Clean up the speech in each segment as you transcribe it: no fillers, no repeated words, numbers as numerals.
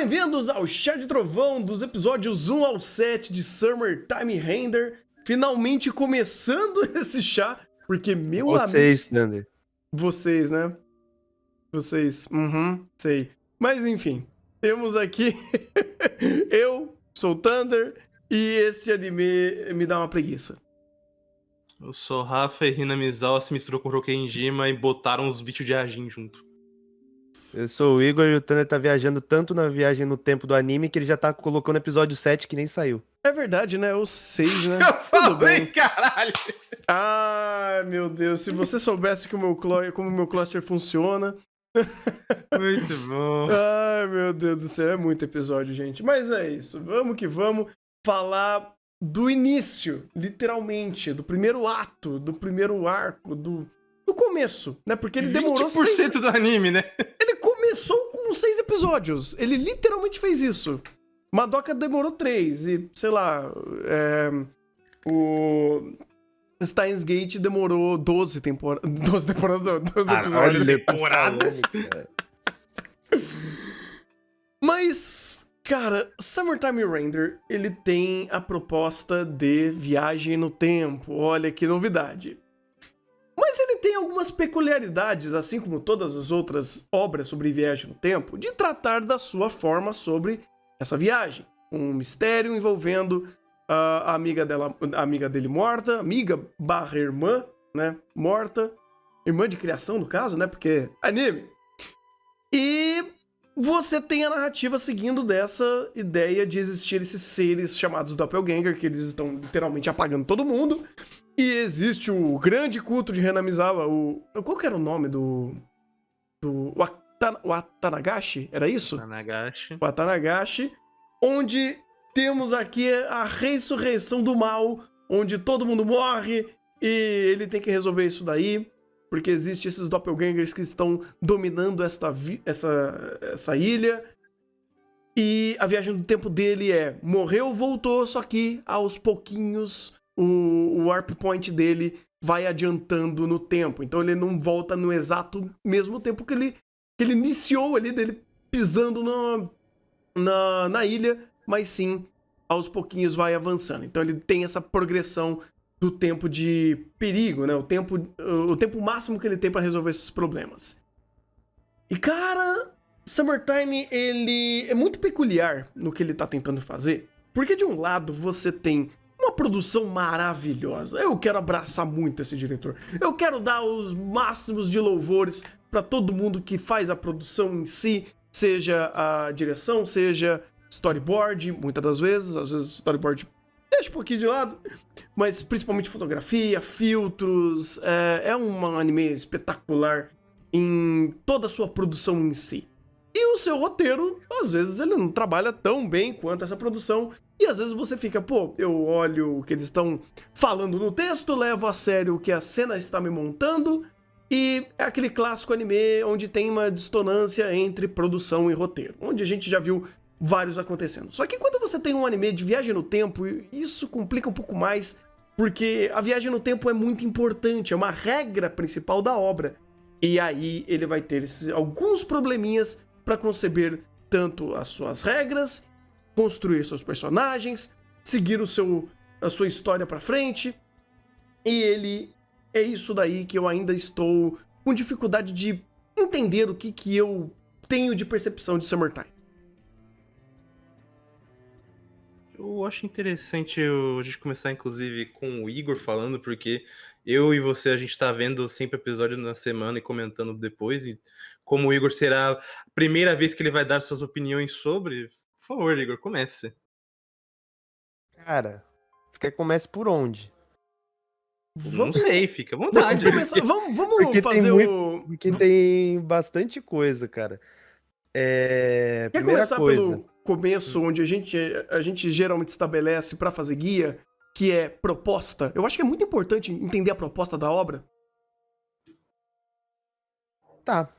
Bem-vindos ao Chá de Trovão dos episódios 1 ao 7 de Summertime Render. Finalmente começando esse chá, porque meu amigo... Vocês, Nander. Vocês, né? Vocês, sei. Mas enfim, temos aqui... Eu sou o Thunder e esse anime me dá uma preguiça. Eu sou o Rafa e Hina Mizawa se misturou com o Rokenjima e botaram os bichos de Ajin junto. Eu sou o Igor e o Thunder tá viajando tanto na viagem no tempo do anime que ele já tá colocando o episódio 7 que nem saiu. É verdade, né? O 6, né? Eu falei, caralho! Ah, meu Deus, se você soubesse como o meu cluster funciona... Muito bom. Ai, meu Deus do céu, é muito episódio, gente. Mas é isso, vamos que vamos falar do início, literalmente, do primeiro ato, do primeiro arco, do começo, né? Porque ele demorou 20% do anime, né? Ele começou com 6 episódios, ele literalmente fez isso. Madoka demorou 3 e, sei lá, o... Steins Gate demorou 12 temporadas. 12 temporadas, não, 12 episódios. Temporadas. Mas, cara, Summertime Render, ele tem a proposta de viagem no tempo. Olha que novidade. Mas ele tem algumas peculiaridades, assim como todas as outras obras sobre viagem no tempo, de tratar da sua forma sobre essa viagem. Um mistério envolvendo a amiga dele morta, amiga/irmã, né, morta. Irmã de criação, no caso, né, porque anime. E você tem a narrativa seguindo dessa ideia de existir esses seres chamados Doppelganger, que eles estão literalmente apagando todo mundo. E existe o grande culto de Hanamizawa, qual que era o nome do Watanagashi? Era isso? Tanagashi. Watanagashi, onde temos aqui a ressurreição do mal, onde todo mundo morre e ele tem que resolver isso daí, porque existem esses doppelgangers que estão dominando essa ilha. E a viagem do tempo dele morreu, voltou, só que aos pouquinhos o warp point dele vai adiantando no tempo. Então ele não volta no exato mesmo tempo que ele iniciou ali, dele pisando na ilha, mas sim, aos pouquinhos vai avançando. Então ele tem essa progressão do tempo de perigo, né? O tempo máximo que ele tem pra resolver esses problemas. E, cara, Summertime, ele é muito peculiar no que ele tá tentando fazer, porque de um lado você tem uma produção maravilhosa. Eu quero abraçar muito esse diretor. Eu quero dar os máximos de louvores pra todo mundo que faz a produção em si, seja a direção, seja storyboard, muitas das vezes, às vezes storyboard deixa um pouquinho de lado, mas principalmente fotografia, filtros, é um anime espetacular em toda a sua produção em si. E o seu roteiro, às vezes, ele não trabalha tão bem quanto essa produção, e às vezes você fica, eu olho o que eles estão falando no texto, levo a sério o que a cena está me montando, e é aquele clássico anime onde tem uma dissonância entre produção e roteiro, onde a gente já viu vários acontecendo. Só que quando você tem um anime de viagem no tempo, isso complica um pouco mais, porque a viagem no tempo é muito importante, é uma regra principal da obra. E aí ele vai ter alguns probleminhas para conceber tanto as suas regras, construir seus personagens, seguir a sua história para frente. E é isso daí que eu ainda estou com dificuldade de entender o que eu tenho de percepção de Summertime. Eu acho interessante a gente começar, inclusive, com o Igor falando, porque eu e você, a gente tá vendo sempre episódio na semana e comentando depois, e como o Igor será a primeira vez que ele vai dar suas opiniões sobre, por favor, Igor, comece. Cara, você quer que comece por onde? Não sei, fica à vontade. Vamos fazer Porque tem bastante coisa, cara. Quer Primeira começar coisa. pelo começo, onde a gente geralmente estabelece pra fazer guia, que é proposta? Eu acho que é muito importante entender a proposta da obra. Tá.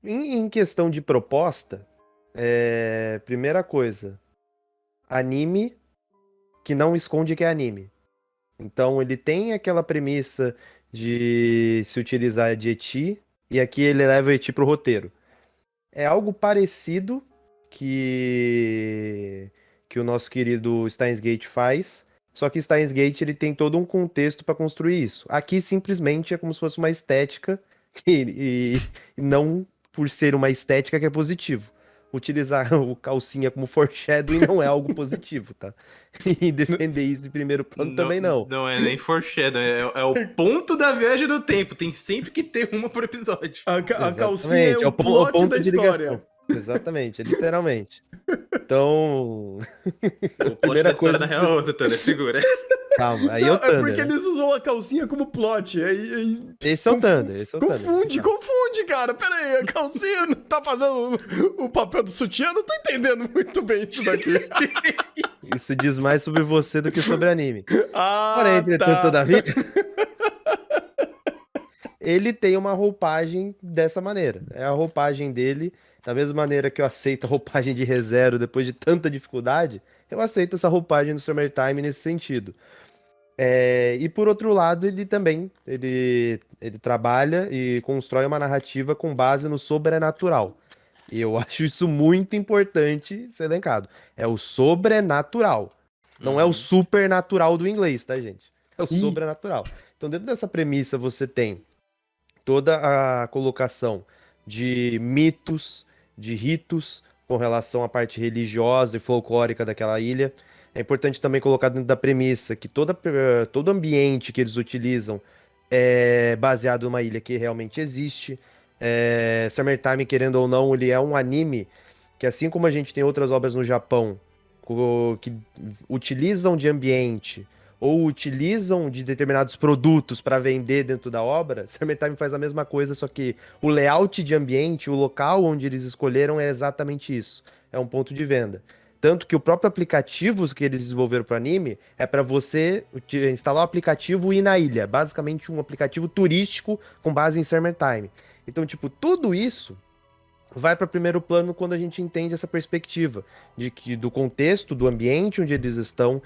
Em questão de proposta, primeira coisa. Anime que não esconde que é anime. Então ele tem aquela premissa de se utilizar de eti, e aqui ele leva o eti pro roteiro. É algo parecido que o nosso querido Steins Gate faz. Só que Steins Gate ele tem todo um contexto para construir isso. Aqui simplesmente é como se fosse uma estética e não por ser uma estética que é positivo. Utilizar o calcinha como foreshadowing não é algo positivo, tá? E defender isso em primeiro plano também não. Não é nem foreshadow, é o ponto da viagem do tempo. Tem sempre que ter uma por episódio. A calcinha é Exatamente, o o plot ponto da de história. ligação. Exatamente, literalmente. Então, O plot primeira da história coisa da que real, vocês- você Thunder, segura. calma, aí é Não, o é porque Thunder, né? eles usam a calcinha como plot. Aí Esse é o Thunder, esse é o Thunder. confunde, cara. Pera aí, a calcinha não tá fazendo o papel do sutiã? Não tô entendendo muito bem isso daqui. Isso diz mais sobre você do que sobre anime. Porém, Ah, entretanto, tá. todavia, ele tem uma roupagem dessa maneira. É a roupagem dele, da mesma maneira que eu aceito a roupagem de ReZero depois de tanta dificuldade, eu aceito essa roupagem do Summertime nesse sentido. E por outro lado, ele também ele trabalha e constrói uma narrativa com base no sobrenatural. E eu acho isso muito importante ser elencado. É o sobrenatural. Não é o supernatural do inglês, tá, gente? É o Ih. sobrenatural. Então, dentro dessa premissa, você tem toda a colocação de mitos, de ritos com relação à parte religiosa e folclórica daquela ilha. É importante também colocar dentro da premissa que todo ambiente que eles utilizam é baseado numa ilha que realmente existe. Summertime, querendo ou não, ele é um anime que, assim como a gente tem outras obras no Japão que utilizam de ambiente ou utilizam de determinados produtos para vender dentro da obra, Summertime faz a mesma coisa, só que o layout de ambiente, o local onde eles escolheram é exatamente isso. É um ponto de venda. Tanto que o próprio aplicativo que eles desenvolveram para o anime é para você instalar o aplicativo e ir na ilha. Basicamente um aplicativo turístico com base em Summertime. Então, tipo, tudo isso vai para primeiro plano quando a gente entende essa perspectiva de que do contexto, do ambiente onde eles estão,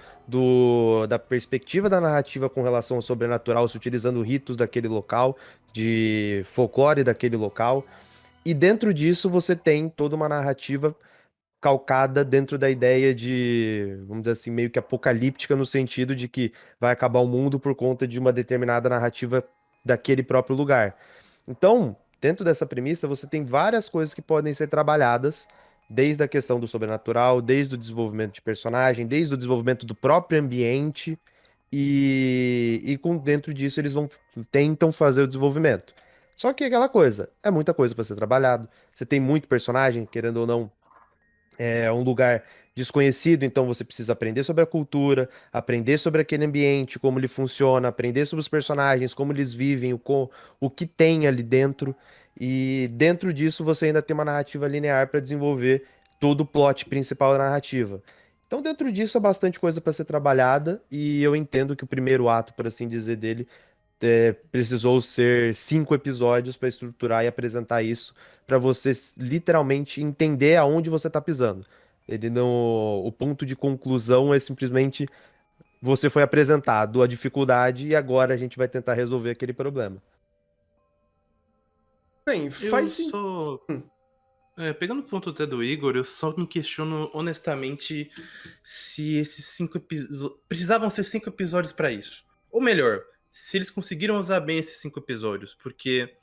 da perspectiva da narrativa com relação ao sobrenatural, se utilizando ritos daquele local, de folclore daquele local. E dentro disso você tem toda uma narrativa calcada dentro da ideia de, vamos dizer assim, meio que apocalíptica no sentido de que vai acabar o mundo por conta de uma determinada narrativa daquele próprio lugar. Então, dentro dessa premissa, você tem várias coisas que podem ser trabalhadas, desde a questão do sobrenatural, desde o desenvolvimento de personagem, desde o desenvolvimento do próprio ambiente, e com dentro disso eles tentam fazer o desenvolvimento. Só que é aquela coisa, é muita coisa para ser trabalhado. Você tem muito personagem, querendo ou não, é um lugar desconhecido, então você precisa aprender sobre a cultura, aprender sobre aquele ambiente, como ele funciona, aprender sobre os personagens, como eles vivem, o que tem ali dentro. E dentro disso você ainda tem uma narrativa linear para desenvolver todo o plot principal da narrativa. Então, dentro disso, é bastante coisa para ser trabalhada, e eu entendo que o primeiro ato, por assim dizer, dele precisou ser 5 episódios para estruturar e apresentar isso, para você literalmente entender aonde você tá pisando. Ele não, o ponto de conclusão é simplesmente você foi apresentado a dificuldade e agora a gente vai tentar resolver aquele problema. Bem, Eu faz sim. só. Pegando o ponto até do Igor, eu só me questiono honestamente se esses 5 episódios. Precisavam ser 5 episódios pra isso. Ou melhor, se eles conseguiram usar bem esses 5 episódios. Porque,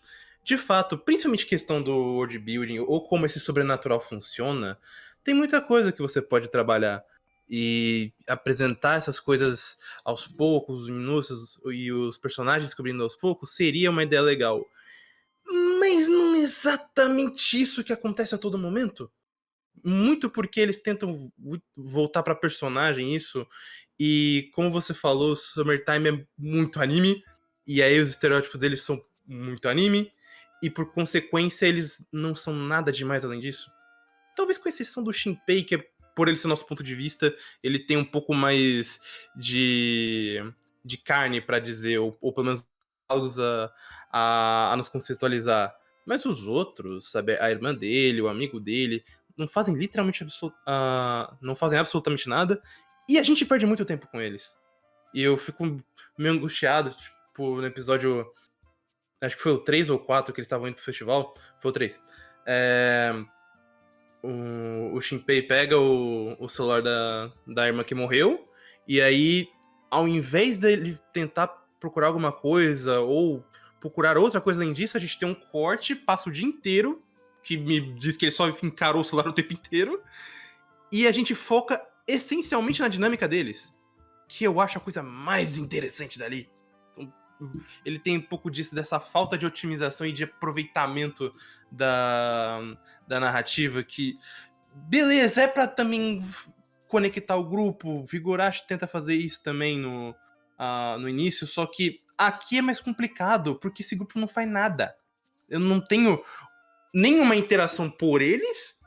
de fato, principalmente questão do world building ou como esse sobrenatural funciona, tem muita coisa que você pode trabalhar. E apresentar essas coisas aos poucos, minúcios, e os personagens descobrindo aos poucos, seria uma ideia legal. Mas não é exatamente isso que acontece a todo momento. Muito porque eles tentam voltar pra personagem isso. E como você falou, Summertime é muito anime. E aí os estereótipos deles são muito anime. E por consequência eles não são nada demais além disso. Talvez com exceção do Shinpei, que por ele ser nosso ponto de vista, ele tem um pouco mais de carne pra dizer, ou pelo menos algo a nos conceitualizar. Mas os outros, sabe, a irmã dele, o amigo dele, não fazem literalmente não fazem absolutamente nada, e a gente perde muito tempo com eles. E eu fico meio angustiado, tipo, no episódio, acho que foi o 3 ou 4 que eles estavam indo pro festival, foi o 3. o Shinpei pega o celular da irmã que morreu, e aí, ao invés dele tentar procurar alguma coisa ou procurar outra coisa além disso, a gente tem um corte, passa o dia inteiro, que me diz que ele só encarou o celular o tempo inteiro, e a gente foca essencialmente na dinâmica deles, que eu acho a coisa mais interessante dali. Então, ele tem um pouco disso, dessa falta de otimização e de aproveitamento da narrativa, que, beleza, é pra também conectar o grupo. Vigorashi tenta fazer isso também no início, só que aqui é mais complicado, porque esse grupo não faz nada. Eu não tenho nenhuma interação por eles,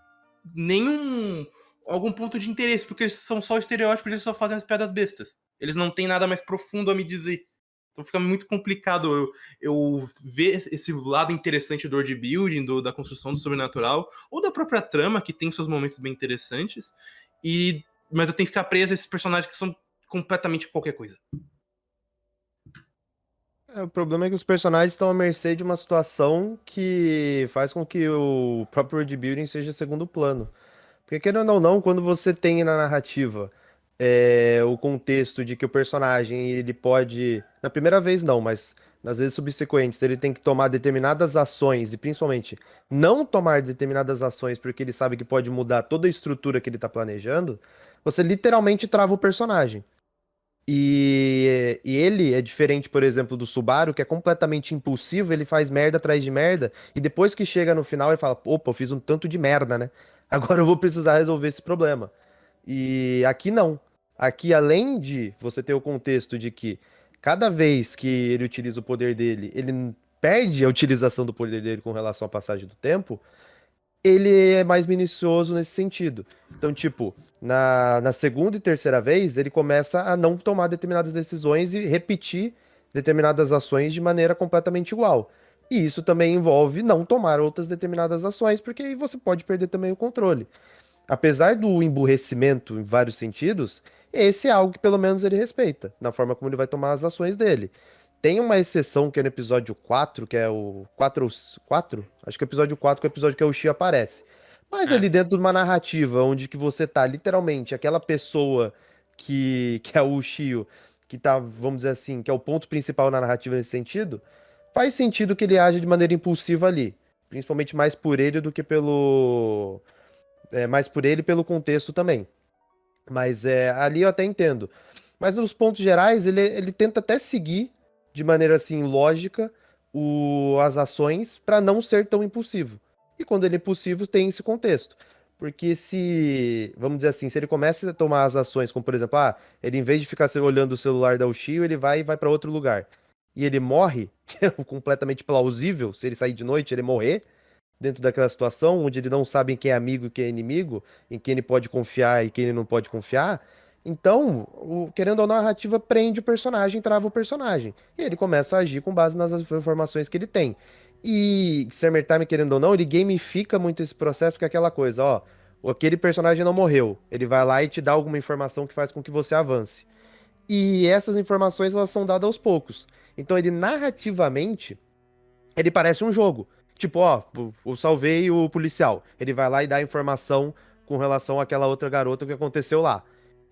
algum ponto de interesse, porque eles são só estereótipos, eles só fazem as piadas bestas. Eles não têm nada mais profundo a me dizer. Então fica muito complicado eu ver esse lado interessante do world building, da construção do sobrenatural, ou da própria trama, que tem seus momentos bem interessantes, mas eu tenho que ficar preso a esses personagens que são completamente qualquer coisa. O problema é que os personagens estão à mercê de uma situação que faz com que o próprio world building seja segundo plano. Porque, querendo ou não, quando você tem na narrativa o contexto de que o personagem, ele pode... Na primeira vez não, mas nas vezes subsequentes, ele tem que tomar determinadas ações, e principalmente não tomar determinadas ações porque ele sabe que pode mudar toda a estrutura que ele tá planejando, você literalmente trava o personagem. E ele é diferente, por exemplo, do Subaru, que é completamente impulsivo, ele faz merda atrás de merda, e depois que chega no final ele fala, opa, eu fiz um tanto de merda, né? Agora eu vou precisar resolver esse problema. E aqui não. Aqui, além de você ter o contexto de que cada vez que ele utiliza o poder dele, ele perde a utilização do poder dele com relação à passagem do tempo, ele é mais minucioso nesse sentido. Então, tipo, na segunda e terceira vez, ele começa a não tomar determinadas decisões e repetir determinadas ações de maneira completamente igual. E isso também envolve não tomar outras determinadas ações, porque aí você pode perder também o controle. Apesar do emburrecimento em vários sentidos, esse é algo que pelo menos ele respeita, na forma como ele vai tomar as ações dele. Tem uma exceção que é no episódio 4, que é o 4 ou 4? Acho que é o episódio 4, que é o episódio que o Uchiha aparece. Mas ali dentro de uma narrativa onde que você tá literalmente aquela pessoa que é o Uchiha, que tá, vamos dizer assim, que é o ponto principal na narrativa nesse sentido, faz sentido que ele age de maneira impulsiva ali. Principalmente mais por ele do que pelo... mais por ele e pelo contexto também. Mas ali eu até entendo. Mas nos pontos gerais, ele tenta até seguir de maneira assim lógica as ações para não ser tão impulsivo. E quando ele é impulsivo, tem esse contexto. Porque se, vamos dizer assim, se ele começa a tomar as ações, como por exemplo, ele em vez de ficar olhando o celular da Uchiha, ele vai para outro lugar. E ele morre, que é completamente plausível, se ele sair de noite, ele morrer dentro daquela situação onde ele não sabe em quem é amigo e quem é inimigo, em quem ele pode confiar e quem ele não pode confiar. Então, querendo ou não, a narrativa prende o personagem, trava o personagem. E ele começa a agir com base nas informações que ele tem. E Summer Time, querendo ou não, ele gamifica muito esse processo, porque é aquela coisa, ó, aquele personagem não morreu. Ele vai lá e te dá alguma informação que faz com que você avance. E essas informações, elas são dadas aos poucos. Então, ele narrativamente, ele parece um jogo. Tipo, ó, eu salvei o policial. Ele vai lá e dá informação com relação àquela outra garota que aconteceu lá.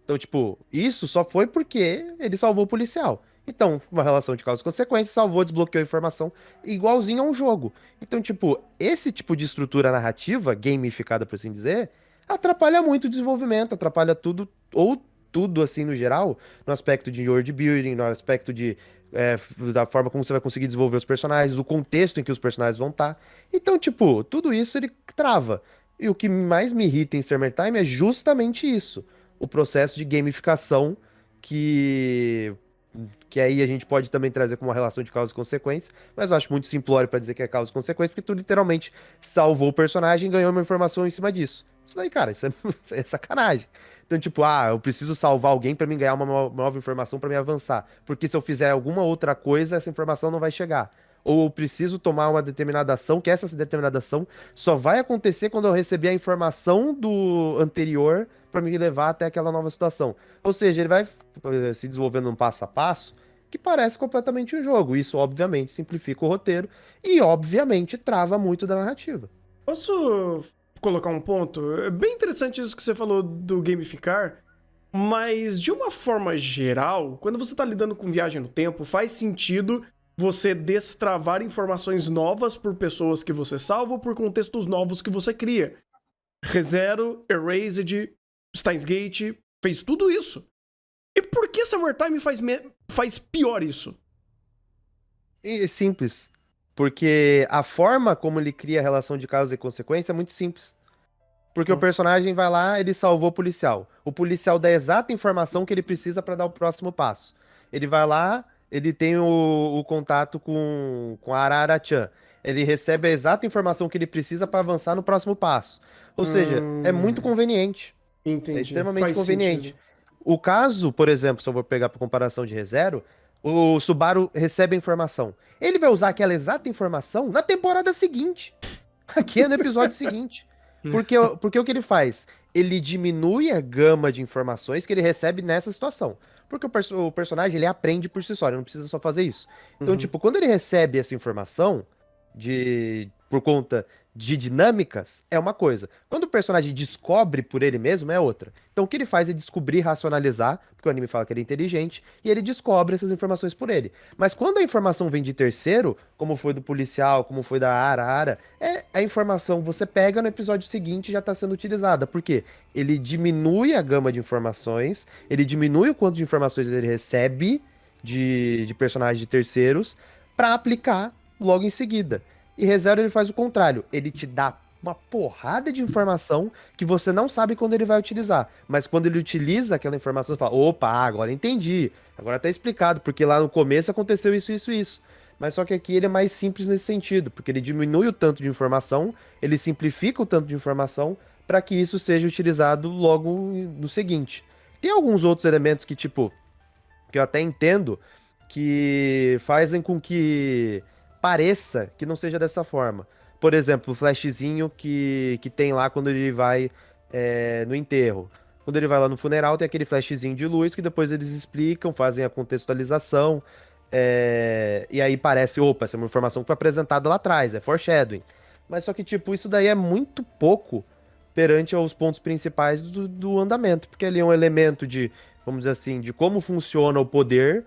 Então, tipo, isso só foi porque ele salvou o policial. Então, uma relação de causa e consequência, salvou, desbloqueou a informação, igualzinho a um jogo. Então, tipo, esse tipo de estrutura narrativa, gamificada por assim dizer, atrapalha muito o desenvolvimento, atrapalha tudo, ou tudo assim no geral, no aspecto de world building, no aspecto da forma como você vai conseguir desenvolver os personagens, o contexto em que os personagens vão estar. Então, tipo, tudo isso ele trava. E o que mais me irrita em Summertime é justamente isso. O processo de gamificação que aí a gente pode também trazer como uma relação de causa e consequência, mas eu acho muito simplório pra dizer que é causa e consequência, porque tu literalmente salvou o personagem e ganhou uma informação em cima disso. Isso daí, cara, isso é sacanagem. Então, tipo, eu preciso salvar alguém pra mim ganhar uma nova informação pra me avançar, porque se eu fizer alguma outra coisa, essa informação não vai chegar. Ou eu preciso tomar uma determinada ação, que essa determinada ação só vai acontecer quando eu receber a informação do anterior pra me levar até aquela nova situação. Ou seja, ele vai se desenvolvendo um passo a passo que parece completamente um jogo. Isso, obviamente, simplifica o roteiro e, obviamente, trava muito da narrativa. Posso colocar um ponto? É bem interessante isso que você falou do gamificar, mas de uma forma geral, quando você tá lidando com viagem no tempo, faz sentido você destravar informações novas por pessoas que você salva ou por contextos novos que você cria. ReZero, Erased, Steins Gate, fez tudo isso. E por que Summertime faz pior isso? E é simples. Porque a forma como ele cria a relação de causa e consequência é muito simples. Porque o personagem vai lá, ele salvou o policial. O policial dá a exata informação que ele precisa pra dar o próximo passo. Ele vai lá, ele tem o contato com a Arara-chan. Ele recebe a exata informação que ele precisa pra avançar no próximo passo. Ou seja, é muito conveniente. É Entendi. extremamente Faz conveniente. sentido. O caso, por exemplo, se eu vou pegar para comparação de ReZero, o Subaru recebe a informação. Ele vai usar aquela exata informação na temporada seguinte. Aqui é no episódio seguinte. Porque o que ele faz? Ele diminui a gama de informações que ele recebe nessa situação. Porque o personagem, ele aprende por si só, ele não precisa só fazer isso. Então, Uhum. tipo, quando ele recebe essa informação por conta de dinâmicas, é uma coisa. Quando o personagem descobre por ele mesmo, é outra. Então, o que ele faz é descobrir, racionalizar, porque o anime fala que ele é inteligente, e ele descobre essas informações por ele. Mas quando a informação vem de terceiro, como foi do policial, como foi da Arara, a informação você pega no episódio seguinte e já está sendo utilizada. Por quê? Ele diminui a gama de informações, ele diminui o quanto de informações ele recebe de personagens de terceiros para aplicar logo em seguida. E ReZero ele faz o contrário, ele te dá uma porrada de informação que você não sabe quando ele vai utilizar, mas quando ele utiliza aquela informação, você fala, opa, agora entendi, agora tá explicado, porque lá no começo aconteceu isso, isso, isso. Mas só que aqui ele é mais simples nesse sentido, porque ele diminui o tanto de informação, ele simplifica o tanto de informação para que isso seja utilizado logo no seguinte. Tem alguns outros elementos que, tipo, que eu até entendo, que fazem com que pareça que não seja dessa forma. Por exemplo, o flashzinho que tem lá quando ele vai no enterro. Quando ele vai lá no funeral, tem aquele flashzinho de luz que depois eles explicam, fazem a contextualização. E aí parece, opa, essa é uma informação que foi apresentada lá atrás, é foreshadowing. Mas só que, tipo, isso daí é muito pouco perante aos pontos principais do andamento. Porque ali é um elemento de, vamos dizer assim, de como funciona o poder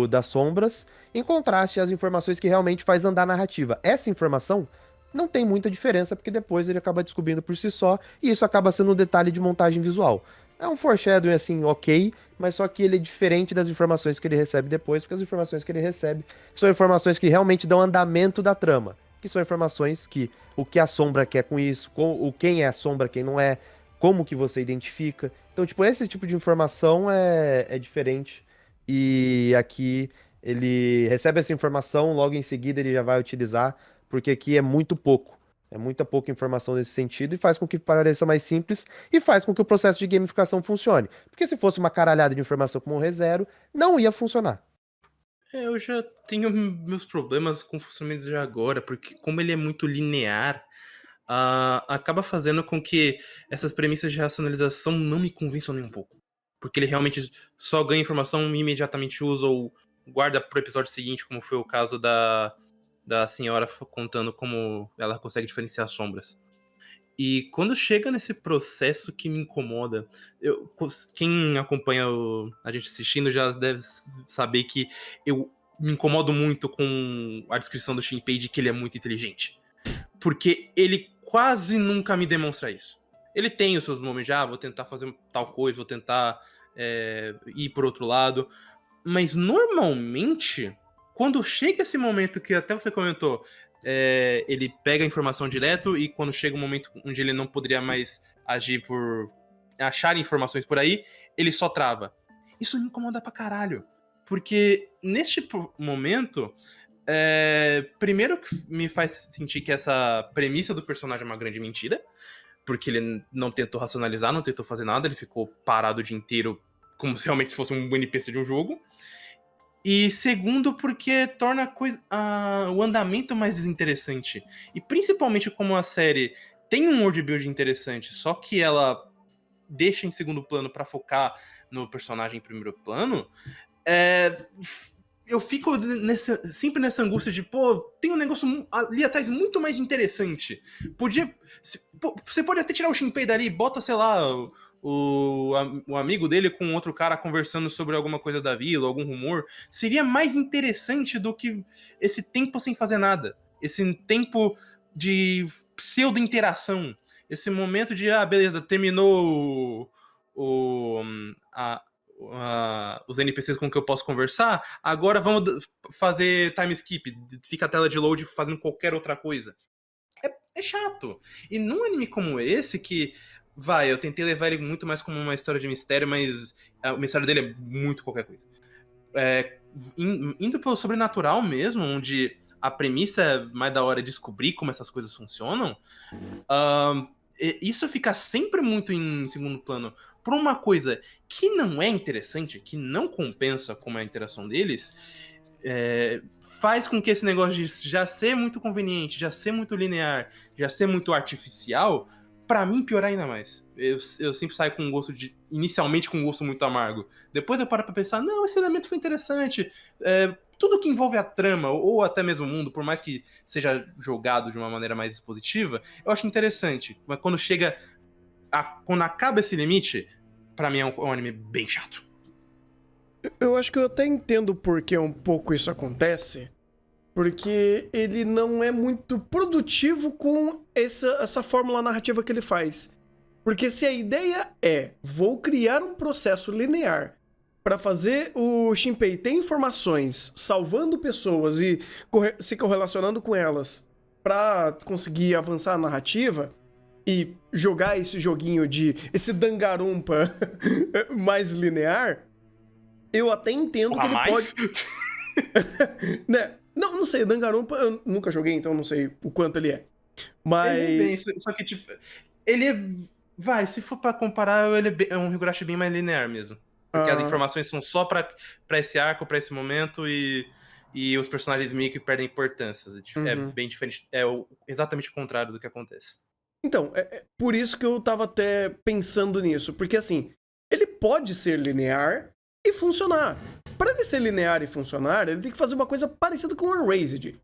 das sombras, em contraste às informações que realmente faz andar a narrativa. Essa informação não tem muita diferença, porque depois ele acaba descobrindo por si só, e isso acaba sendo um detalhe de montagem visual. É um foreshadowing, assim, ok, mas só que ele é diferente das informações que ele recebe depois, porque as informações que ele recebe são informações que realmente dão andamento da trama, que são informações que o que a sombra quer com isso, quem é a sombra, quem não é, como que você identifica. Então, tipo, esse tipo de informação é diferente. E aqui ele recebe essa informação, logo em seguida ele já vai utilizar, porque aqui é muito pouco. É muita pouca informação nesse sentido e faz com que pareça mais simples e faz com que o processo de gamificação funcione. Porque se fosse uma caralhada de informação como o ReZero, não ia funcionar. Eu já tenho meus problemas com o funcionamento de agora, porque como ele é muito linear, acaba fazendo com que essas premissas de racionalização não me convençam nem um pouco. Porque ele realmente só ganha informação e imediatamente usa ou guarda pro episódio seguinte, como foi o caso da senhora contando como ela consegue diferenciar sombras. E quando chega nesse processo que me incomoda, quem acompanha a gente assistindo já deve saber que eu me incomodo muito com a descrição do Shinpei de que ele é muito inteligente. Porque ele quase nunca me demonstra isso. Ele tem os seus momentos de, vou tentar fazer tal coisa, vou tentar ir por outro lado. Mas normalmente, quando chega esse momento que até você comentou, ele pega a informação direto e quando chega um momento onde ele não poderia mais agir por achar informações por aí, ele só trava. Isso me incomoda pra caralho. Porque neste momento, primeiro que me faz sentir que essa premissa do personagem é uma grande mentira, porque ele não tentou racionalizar, não tentou fazer nada, ele ficou parado o dia inteiro como se realmente fosse um NPC de um jogo. E segundo, porque torna o andamento mais desinteressante. E principalmente como a série tem um world build interessante, só que ela deixa em segundo plano pra focar no personagem em primeiro plano, eu fico sempre nessa angústia de, tem um negócio ali atrás muito mais interessante. Você pode até tirar o Shinpei dali, bota, sei lá, o amigo dele com outro cara conversando sobre alguma coisa da vila, algum rumor. Seria mais interessante do que esse tempo sem fazer nada. Esse tempo de pseudo-interação. Esse momento de, beleza, terminou os NPCs com que eu posso conversar, agora vamos fazer time skip, fica a tela de load fazendo qualquer outra coisa. É chato. E num anime como esse, que, eu tentei levar ele muito mais como uma história de mistério, mas o mistério dele é muito qualquer coisa. Indo pelo sobrenatural mesmo, onde a premissa é mais da hora descobrir como essas coisas funcionam, isso fica sempre muito em segundo plano por uma coisa que não é interessante, que não compensa com a interação deles, faz com que esse negócio de já ser muito conveniente, já ser muito linear, já ser muito artificial, pra mim piorar ainda mais. Eu sempre saio com um gosto inicialmente com um gosto muito amargo. Depois eu paro pra pensar, não, esse elemento foi interessante. Tudo que envolve a trama, ou até mesmo o mundo, por mais que seja jogado de uma maneira mais expositiva, eu acho interessante. Mas quando acaba esse limite, pra mim é um anime bem chato. Eu acho que eu até entendo por que um pouco isso acontece, porque ele não é muito produtivo com essa fórmula narrativa que ele faz. Porque se a ideia vou criar um processo linear para fazer o Shinpei ter informações, salvando pessoas e se correlacionando com elas para conseguir avançar a narrativa e jogar esse joguinho esse Danganronpa mais linear, eu até entendo que ele pode... Né? Não sei, Danganronpa eu nunca joguei, então não sei o quanto ele é. Mas... Ele é bem, só que, tipo, ele é... se for pra comparar, ele é um Higurashi bem mais linear mesmo. Porque as informações são só pra esse arco, pra esse momento, e os personagens meio que perdem importância. É bem diferente, exatamente o contrário do que acontece. Então, é por isso que eu tava até pensando nisso. Porque, assim, ele pode ser linear e funcionar. Para ele ser linear e funcionar, ele tem que fazer uma coisa parecida com o Erased.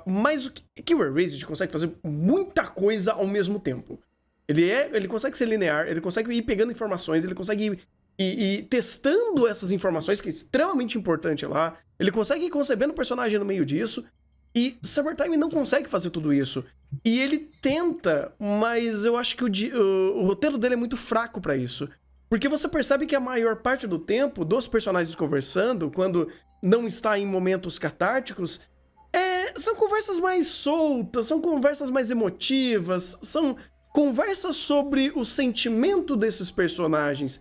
Mas o que o Erased consegue fazer muita coisa ao mesmo tempo. Ele consegue ser linear, ele consegue ir pegando informações, ele consegue ir testando essas informações, que é extremamente importante lá. Ele consegue ir concebendo o personagem no meio disso. E Summertime não consegue fazer tudo isso. E ele tenta, mas eu acho que o roteiro dele é muito fraco pra isso. Porque você percebe que a maior parte do tempo dos personagens conversando, quando não está em momentos catárticos, são conversas mais soltas, são conversas mais emotivas, são conversas sobre o sentimento desses personagens.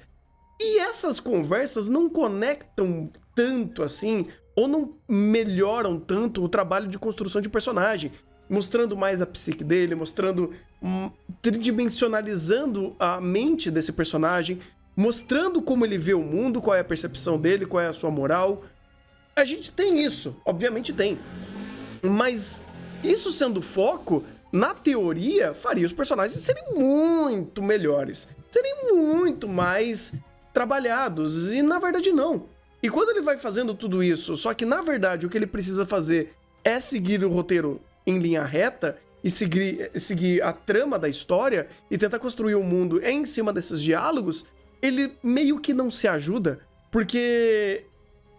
E essas conversas não conectam tanto assim, ou não melhoram tanto o trabalho de construção de personagem, mostrando mais a psique dele, mostrando, tridimensionalizando a mente desse personagem, mostrando como ele vê o mundo, qual é a percepção dele, qual é a sua moral. A gente tem isso, obviamente tem. Mas isso sendo foco, na teoria, faria os personagens serem muito melhores, serem muito mais trabalhados, e na verdade não. E quando ele vai fazendo tudo isso, só que na verdade o que ele precisa fazer é seguir o roteiro em linha reta e seguir a trama da história e tentar construir o mundo em cima desses diálogos, ele meio que não se ajuda, porque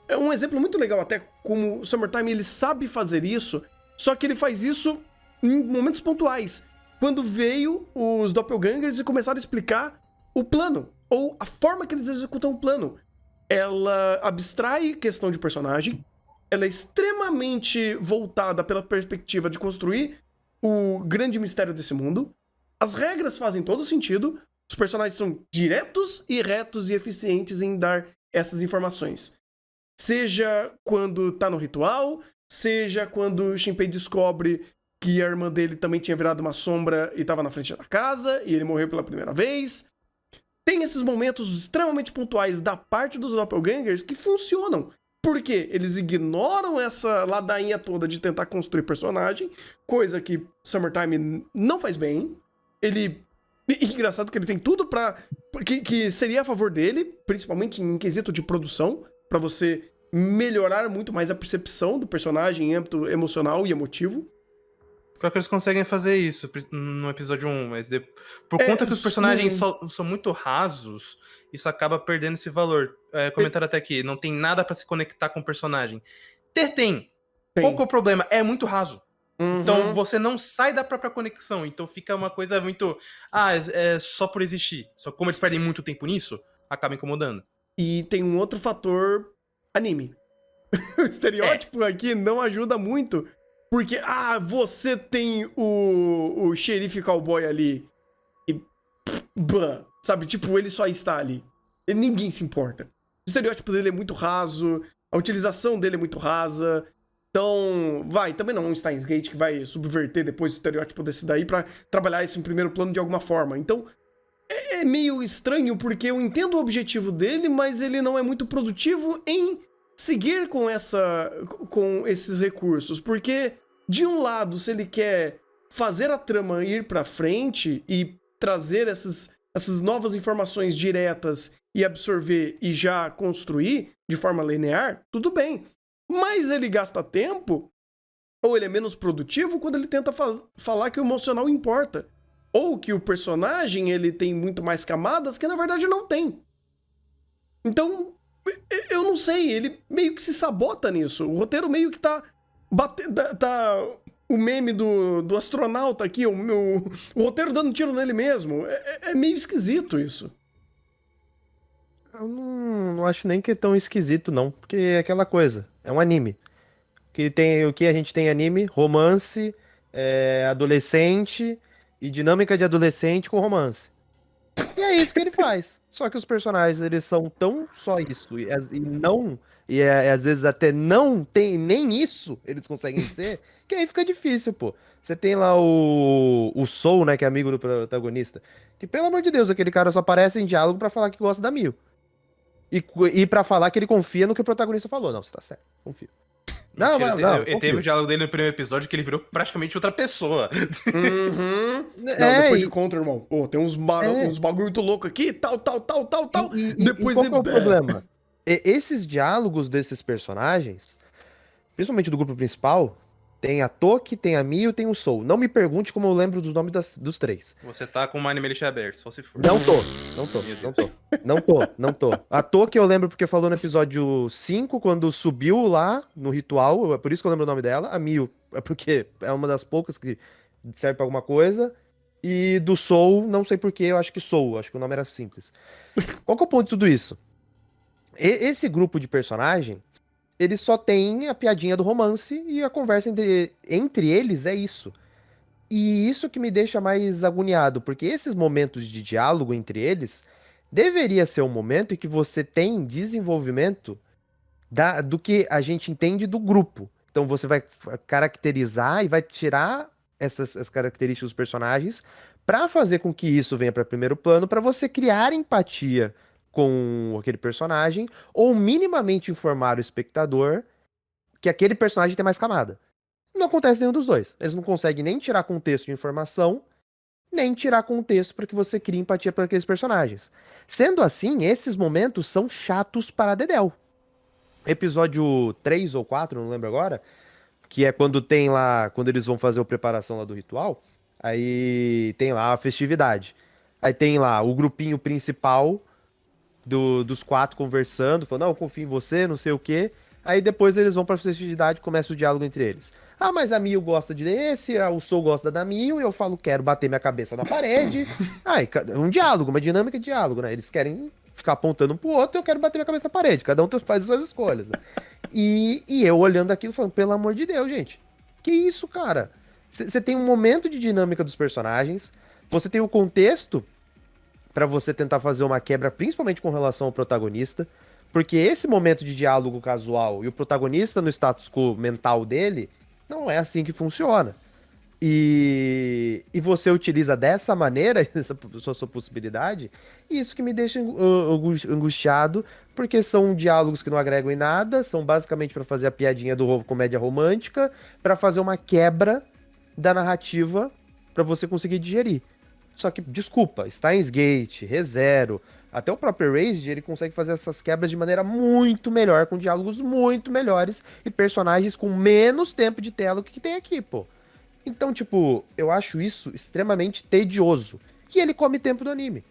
é um exemplo muito legal até como o Summertime ele sabe fazer isso, só que ele faz isso em momentos pontuais, quando veio os Doppelgangers e começaram a explicar o plano, ou a forma que eles executam o plano. Ela abstrai questão de personagem, ela é extremamente voltada pela perspectiva de construir o grande mistério desse mundo, as regras fazem todo sentido, os personagens são diretos e retos e eficientes em dar essas informações. Seja quando tá no ritual, seja quando o Shinpei descobre que a irmã dele também tinha virado uma sombra e tava na frente da casa, e ele morreu pela primeira vez. Tem esses momentos extremamente pontuais da parte dos Doppelgangers que funcionam. Porque eles ignoram essa ladainha toda de tentar construir personagem, coisa que Summertime não faz bem. Engraçado que ele tem tudo que seria a favor dele, principalmente em quesito de produção, pra você melhorar muito mais a percepção do personagem em âmbito emocional e emotivo. Pior que eles conseguem fazer isso no episódio 1, mas por É, conta que os personagens sim. são muito rasos, isso acaba perdendo esse valor. Comentaram até aqui, não tem nada pra se conectar com o personagem. Tem. Qual que é Tem. o problema? É muito raso. Então Uhum. você não sai da própria conexão, então fica uma coisa muito... é só por existir. Só que como eles perdem muito tempo nisso, acaba incomodando. E tem um outro fator anime. O É, estereótipo aqui não ajuda muito. Porque, você tem o xerife cowboy ali. E. Sabe? Tipo, ele só está ali. E ninguém se importa. O estereótipo dele é muito raso. A utilização dele é muito rasa. Então, também não é um Steins Gate que vai subverter depois o estereótipo desse daí pra trabalhar isso em primeiro plano de alguma forma. Então, é meio estranho porque eu entendo o objetivo dele, mas ele não é muito produtivo em seguir com esses recursos, porque de um lado, se ele quer fazer a trama ir pra frente e trazer essas novas informações diretas e absorver e já construir de forma linear, tudo bem. Mas ele gasta tempo ou ele é menos produtivo quando ele tenta falar que o emocional importa. Ou que o personagem ele tem muito mais camadas que na verdade não tem. Então, eu não sei, ele meio que se sabota nisso. O roteiro meio que tá batendo. Tá o meme do astronauta aqui, o roteiro dando tiro nele mesmo. É meio esquisito isso. Eu não acho nem que é tão esquisito, não. Porque é aquela coisa. É um anime. O que a gente tem anime? Romance, adolescente e dinâmica de adolescente com romance. E é isso que ele faz. Só que os personagens, eles são tão só isso. Às vezes até não tem nem isso eles conseguem ser, que aí fica difícil, pô. Você tem lá o Soul, né, que é amigo do protagonista. Que, pelo amor de Deus, aquele cara só aparece em diálogo pra falar que gosta da Mil. E pra falar que ele confia no que o protagonista falou. Não, você tá certo, confio. Não, mentira, não, não, teve o confio. diálogo dele no primeiro episódio que ele virou praticamente outra pessoa. Uhum. Não, É, depois de contra, irmão. Pô, tem é. uns bagulho muito louco aqui, tal, tal, tal, tal, tal. E Depois qual é. que é o problema? Esses diálogos desses personagens, principalmente do grupo principal, tem a Toki, tem a Mio, tem o Soul. Não me pergunte como eu lembro dos nomes dos três. Você tá com o Animalist aberto, só se for. Não tô, não tô, Meu não Deus. tô. Não tô, não tô. A Toki eu lembro porque falou no episódio 5 quando subiu lá no ritual, é por isso que eu lembro o nome dela. A Mio é porque é uma das poucas que serve pra alguma coisa. E do Soul, não sei porquê, eu acho que Soul, acho que o nome era simples. Qual que é o ponto de tudo isso? Esse grupo de personagem, eles só tem a piadinha do romance e a conversa entre eles é isso. E isso que me deixa mais agoniado, porque esses momentos de diálogo entre eles deveria ser um momento em que você tem desenvolvimento do que a gente entende do grupo. Então você vai caracterizar e vai tirar as características dos personagens para fazer com que isso venha para primeiro plano, para você criar empatia com aquele personagem ou minimamente informar o espectador que aquele personagem tem mais camada. Não acontece nenhum dos dois. Eles não conseguem nem tirar contexto de informação, nem tirar contexto para que você crie empatia por aqueles personagens. Sendo assim, esses momentos são chatos para Dedéu. Episódio 3 ou 4, não lembro agora, que é quando tem lá, quando eles vão fazer a preparação lá do ritual, aí tem lá a festividade. Aí tem lá o grupinho principal dos quatro conversando, falando, não, eu confio em você, não sei o quê. Aí depois eles vão pra festividade e começa o diálogo entre eles. Ah, mas a Mil gosta desse, o Soul gosta da Mil, e eu falo, quero bater minha cabeça na parede. Aí, um diálogo, uma dinâmica de diálogo, né? Eles querem ficar apontando um pro outro, eu quero bater minha cabeça na parede. Cada um faz as suas escolhas, né? E eu olhando aquilo falando, pelo amor de Deus, gente. Que isso, cara? Você tem um momento de dinâmica dos personagens, você tem o contexto pra você tentar fazer uma quebra, principalmente com relação ao protagonista, porque esse momento de diálogo casual e o protagonista no status quo mental dele, não é assim que funciona. E você utiliza dessa maneira essa sua possibilidade, e isso que me deixa angustiado, porque são diálogos que não agregam em nada, são basicamente pra fazer a piadinha do comédia romântica, pra fazer uma quebra da narrativa pra você conseguir digerir. Só que, desculpa, Steins Gate, ReZero, até o próprio Erased, ele consegue fazer essas quebras de maneira muito melhor, com diálogos muito melhores e personagens com menos tempo de tela que tem aqui, pô. Então, tipo, eu acho isso extremamente tedioso. E ele come tempo do anime.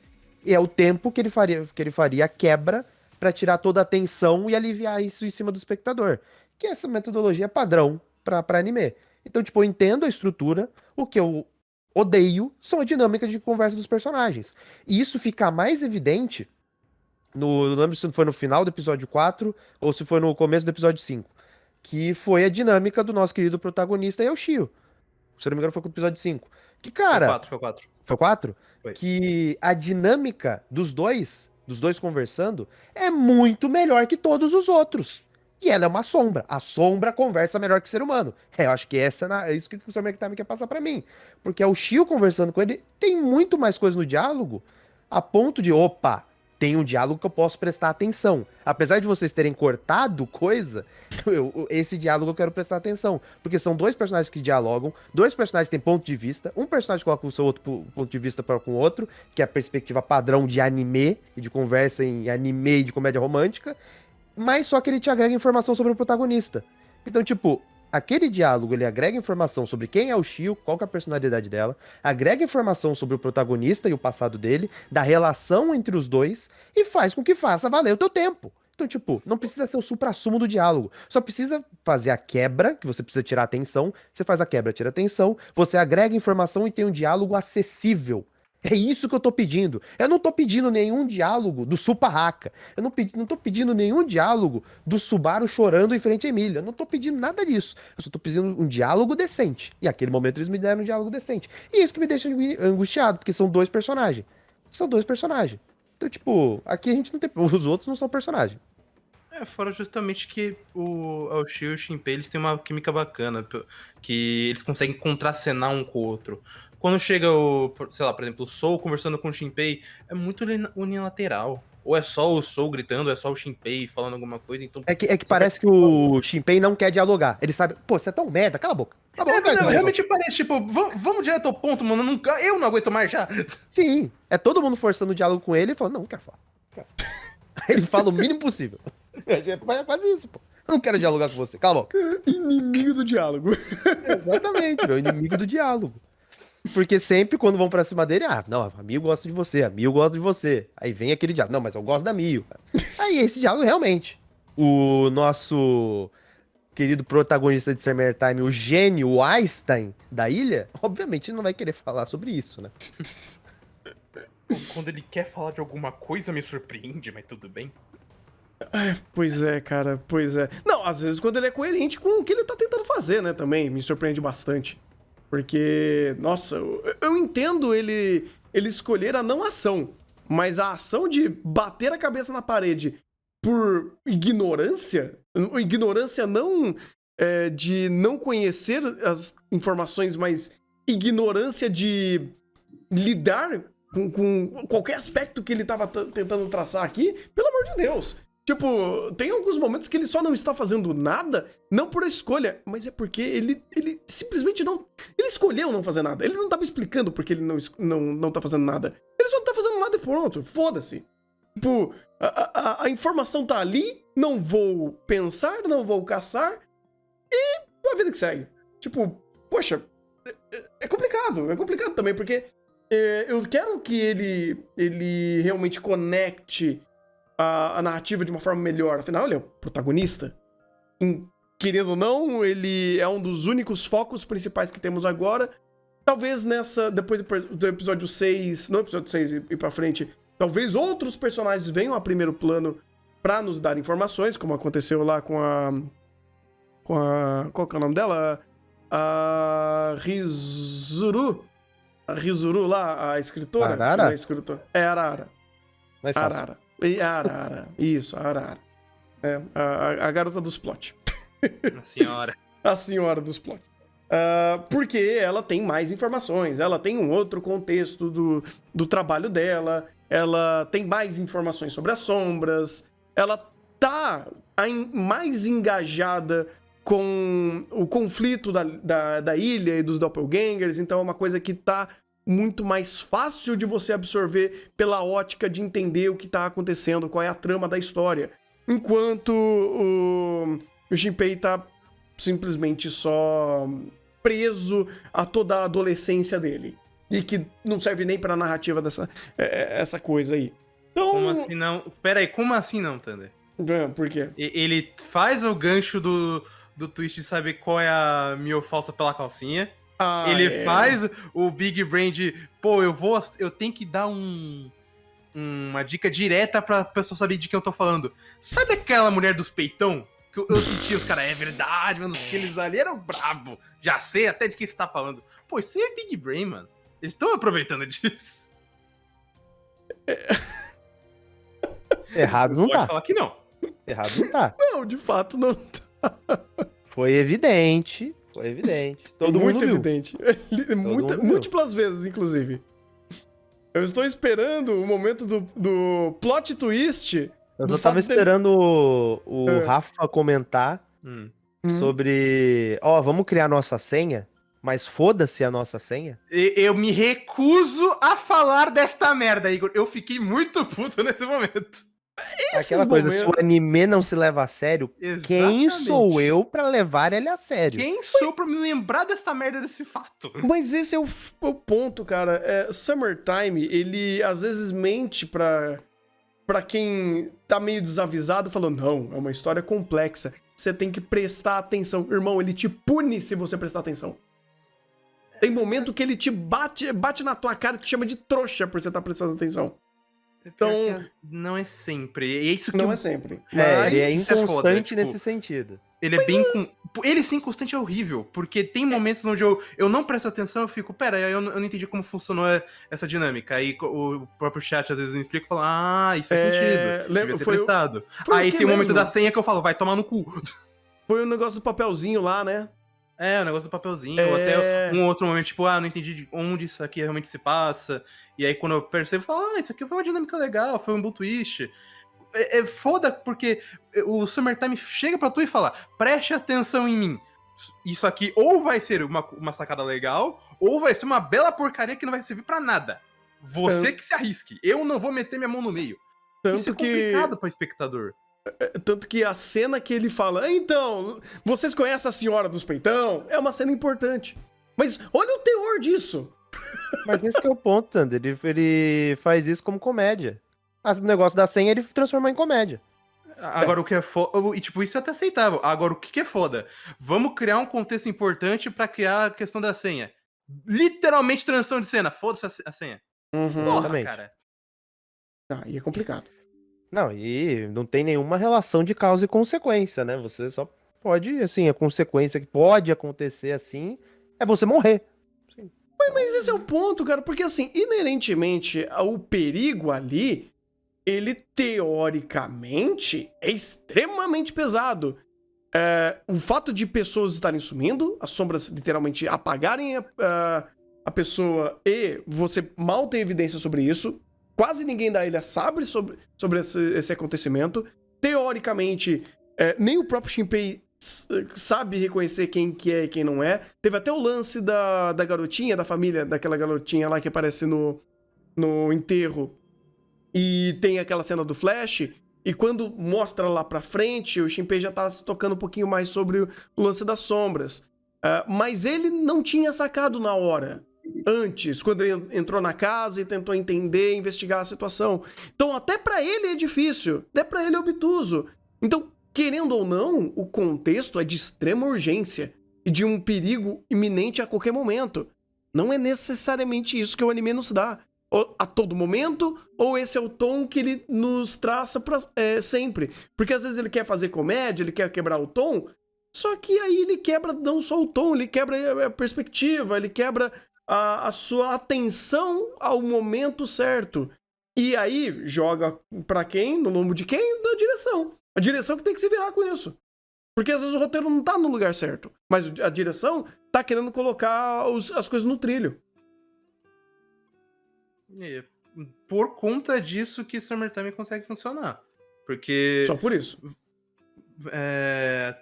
E é o tempo que ele faria a quebra pra tirar toda a tensão e aliviar isso em cima do espectador. Que é essa metodologia padrão pra anime. Então, tipo, eu entendo a estrutura, o que eu odeio são a dinâmica de conversa dos personagens. E isso fica mais evidente não lembro se foi no final do episódio 4 ou se foi no começo do episódio 5, que foi a dinâmica do nosso querido protagonista e o Shio. Se eu não me engano, foi com o episódio 5. Que, cara, Foi 4. foi 4? Foi. Que a dinâmica dos dois conversando, é muito melhor que todos os outros. E ela é uma sombra. A sombra conversa melhor que o ser humano. É, eu acho que é isso que o Sr. McTime quer passar pra mim. Porque é o Shio conversando com ele, tem muito mais coisa no diálogo, a ponto de, opa, tem um diálogo que eu posso prestar atenção. Apesar de vocês terem cortado coisa, esse diálogo eu quero prestar atenção. Porque são dois personagens que dialogam, dois personagens que têm ponto de vista, um personagem coloca o seu outro ponto de vista para com o outro, que é a perspectiva padrão de anime, e de conversa em anime e de comédia romântica, mas só que ele te agrega informação sobre o protagonista. Então, tipo, aquele diálogo, ele agrega informação sobre quem é o Shio, qual que é a personalidade dela, agrega informação sobre o protagonista e o passado dele, da relação entre os dois, e faz com que faça valer o teu tempo. Então, tipo, não precisa ser o suprassumo do diálogo. Só precisa fazer a quebra, que você precisa tirar atenção. Você faz a quebra, tira atenção. Você agrega informação e tem um diálogo acessível. É isso que eu tô pedindo. Eu não tô pedindo nenhum diálogo do Supa-Haka. Eu não tô pedindo nenhum diálogo do Subaru chorando em frente à Emília. Eu não tô pedindo nada disso. Eu só tô pedindo um diálogo decente. E naquele momento eles me deram um diálogo decente. E isso que me deixa angustiado, porque são dois personagens. São dois personagens. Então, tipo, aqui a gente não tem. Os outros não são personagens. Fora justamente que o Shio e o Shinpei, eles têm uma química bacana, que eles conseguem contracenar um com o outro. Quando chega sei lá, por exemplo, o Soul conversando com o Shinpei, é muito unilateral. Ou é só o Soul gritando, ou é só o Shinpei falando alguma coisa, então... É que parece que o Shinpei não quer dialogar. Ele sabe, pô, você é tão merda, cala a boca. Cala a boca, Não, realmente parece, tipo, vamos direto ao ponto, mano, eu não aguento mais já. Sim, é todo mundo forçando o diálogo com ele e falando, não quero falar. Aí ele fala o mínimo possível. É quase isso, pô. Eu não quero dialogar com você, cala a boca. Inimigo do diálogo. Exatamente, meu inimigo do diálogo. Porque sempre quando vão pra cima dele, não, amigo gosta de você, amigo gosta de você. Aí vem aquele diálogo, não, mas eu gosto da Mio. Aí esse diálogo realmente. O nosso querido protagonista de Summer Time, o gênio, o Einstein da ilha, obviamente não vai querer falar sobre isso, né? Quando ele quer falar de alguma coisa, me surpreende, mas tudo bem. Pois é, cara, pois é. Não, às vezes quando ele é coerente com o que ele tá tentando fazer, né, também, me surpreende bastante. Porque, nossa, eu entendo ele escolher a não ação, mas a ação de bater a cabeça na parede por ignorância não de não conhecer as informações, mas ignorância de lidar com qualquer aspecto que ele tava tentando traçar aqui, pelo amor de Deus. Tipo, tem alguns momentos que ele só não está fazendo nada, não por escolha, mas é porque ele simplesmente não... Ele escolheu não fazer nada. Ele não estava explicando porque ele não tá fazendo nada. Ele só não tá fazendo nada e pronto, foda-se. Tipo, a informação tá ali, não vou pensar, não vou caçar, e a vida que segue. Tipo, poxa, é complicado também, porque eu quero que ele realmente conecte a narrativa de uma forma melhor. Afinal, ele é o protagonista. Querendo ou não, ele é um dos únicos focos principais que temos agora. Talvez depois do episódio 6, no episódio 6 e pra frente, talvez outros personagens venham a primeiro plano pra nos dar informações, como aconteceu lá com a... Qual que é o nome dela? A Rizuru. A Rizuru lá, a escritora. Arara? Não é escritora. É Arara. Mas Arara. Arara. Isso, Arara. É, a garota dos plot. A senhora. A senhora dos plot. Porque ela tem mais informações, ela tem um outro contexto do trabalho dela, ela tem mais informações sobre as sombras, ela tá mais engajada com o conflito da ilha e dos doppelgangers, então é uma coisa que tá muito mais fácil de você absorver pela ótica de entender o que tá acontecendo, qual é a trama da história. Enquanto o Shinpei tá simplesmente só preso a toda a adolescência dele. E que não serve nem pra narrativa dessa essa coisa aí. Então... Como assim não? Pera aí, como assim não, Thunder? Por quê? Ele faz o gancho do twist de saber qual é a Mio falsa pela calcinha. Ele faz o Big Brain de, pô, eu tenho que dar uma dica direta pra pessoa saber de quem eu tô falando. Sabe aquela mulher dos peitão? Que eu senti os caras, é verdade, mano, aqueles ali eram brabo. Já sei até de quem você tá falando. Pô, isso é Big Brain, mano. Eles estão aproveitando disso. Errado não Pode tá. falar que não. Errado não tá. Não, de fato não tá. Foi evidente. Todo Muito mundo viu. evidente. mundo viu. Múltiplas vezes, inclusive. Eu estou esperando o momento do plot twist. Eu do só tava fato dele- esperando o Rafa comentar sobre... Ó, vamos criar nossa senha, mas foda-se a nossa senha. Eu me recuso a falar desta merda, Igor. Eu fiquei muito puto nesse momento. Aquela coisa, se o anime não se leva a sério, quem Exatamente. sou eu pra levar ele a sério? Quem sou pra me lembrar dessa merda, desse fato? Mas esse é o ponto, cara. Summertime, ele às vezes mente pra quem tá meio desavisado, falando, não, é uma história complexa. Você tem que prestar atenção. Irmão, ele te pune se você prestar atenção. Tem momento que ele te bate na tua cara e te chama de trouxa por você estar prestando atenção. Então, não é sempre. É isso que não é sempre. Ele é isso é foda, inconstante tipo, nesse sentido. Ele é bem. Ele ser inconstante é horrível. Porque tem momentos onde eu não presto atenção, eu fico, pera, eu não entendi como funcionou essa dinâmica. Aí o próprio chat às vezes me explica e fala, isso faz sentido. Devia ter prestado. Aí tem o momento da senha que eu falo, vai tomar no cu. Foi o negócio do papelzinho lá, né? O negócio do papelzinho. Ou até um outro momento, tipo, não entendi de onde isso aqui realmente se passa. E aí quando eu percebo, eu falo, isso aqui foi uma dinâmica legal, foi um bom twist. É foda porque o Summertime chega pra tu e fala, preste atenção em mim. Isso aqui ou vai ser uma sacada legal, ou vai ser uma bela porcaria que não vai servir pra nada. Você que se arrisque. Eu não vou meter minha mão no meio. Isso é complicado pra espectador. Tanto que a cena que ele fala, então, vocês conhecem a Senhora dos Peitão? É uma cena importante. Mas olha o teor disso. Mas esse que é o ponto, Thunder. Ele faz isso como comédia. O negócio da senha ele transformou em comédia. Agora, o que é foda... E, tipo, isso é até aceitável. Agora, o que é foda? Vamos criar um contexto importante pra criar a questão da senha. Literalmente transição de cena. Foda-se a senha. Porra, Exatamente. cara. Aí é complicado. Não, e não tem nenhuma relação de causa e consequência, né? Você só pode, assim, a consequência que pode acontecer assim é você morrer. Sim. Mas esse é o ponto, cara, porque assim, inerentemente, o perigo ali, ele teoricamente é extremamente pesado. O fato de pessoas estarem sumindo, as sombras literalmente apagarem a pessoa e você mal tem evidência sobre isso. Quase ninguém da ilha sabe sobre esse acontecimento. Teoricamente, nem o próprio Shinpei sabe reconhecer quem que é e quem não é. Teve até o lance da garotinha, da família, daquela garotinha lá que aparece no enterro. E tem aquela cena do Flash. E quando mostra lá pra frente, o Shinpei já tá se tocando um pouquinho mais sobre o lance das sombras. Mas ele não tinha sacado na hora. Antes, quando ele entrou na casa e tentou entender, investigar a situação. Então, até pra ele é difícil, até pra ele é obtuso. Então, querendo ou não, o contexto é de extrema urgência e de um perigo iminente a qualquer momento. Não é necessariamente isso que o anime nos dá a todo momento, ou esse é o tom que ele nos traça sempre. Porque às vezes ele quer fazer comédia, ele quer quebrar o tom, só que aí ele quebra não só o tom, ele quebra a perspectiva, ele quebra a sua atenção ao momento certo. E aí, joga pra quem? No lombo de quem? Da direção. A direção que tem que se virar com isso. Porque às vezes o roteiro não tá no lugar certo. Mas a direção tá querendo colocar as coisas no trilho. Por conta disso que Summertime consegue funcionar. Porque... Só por isso.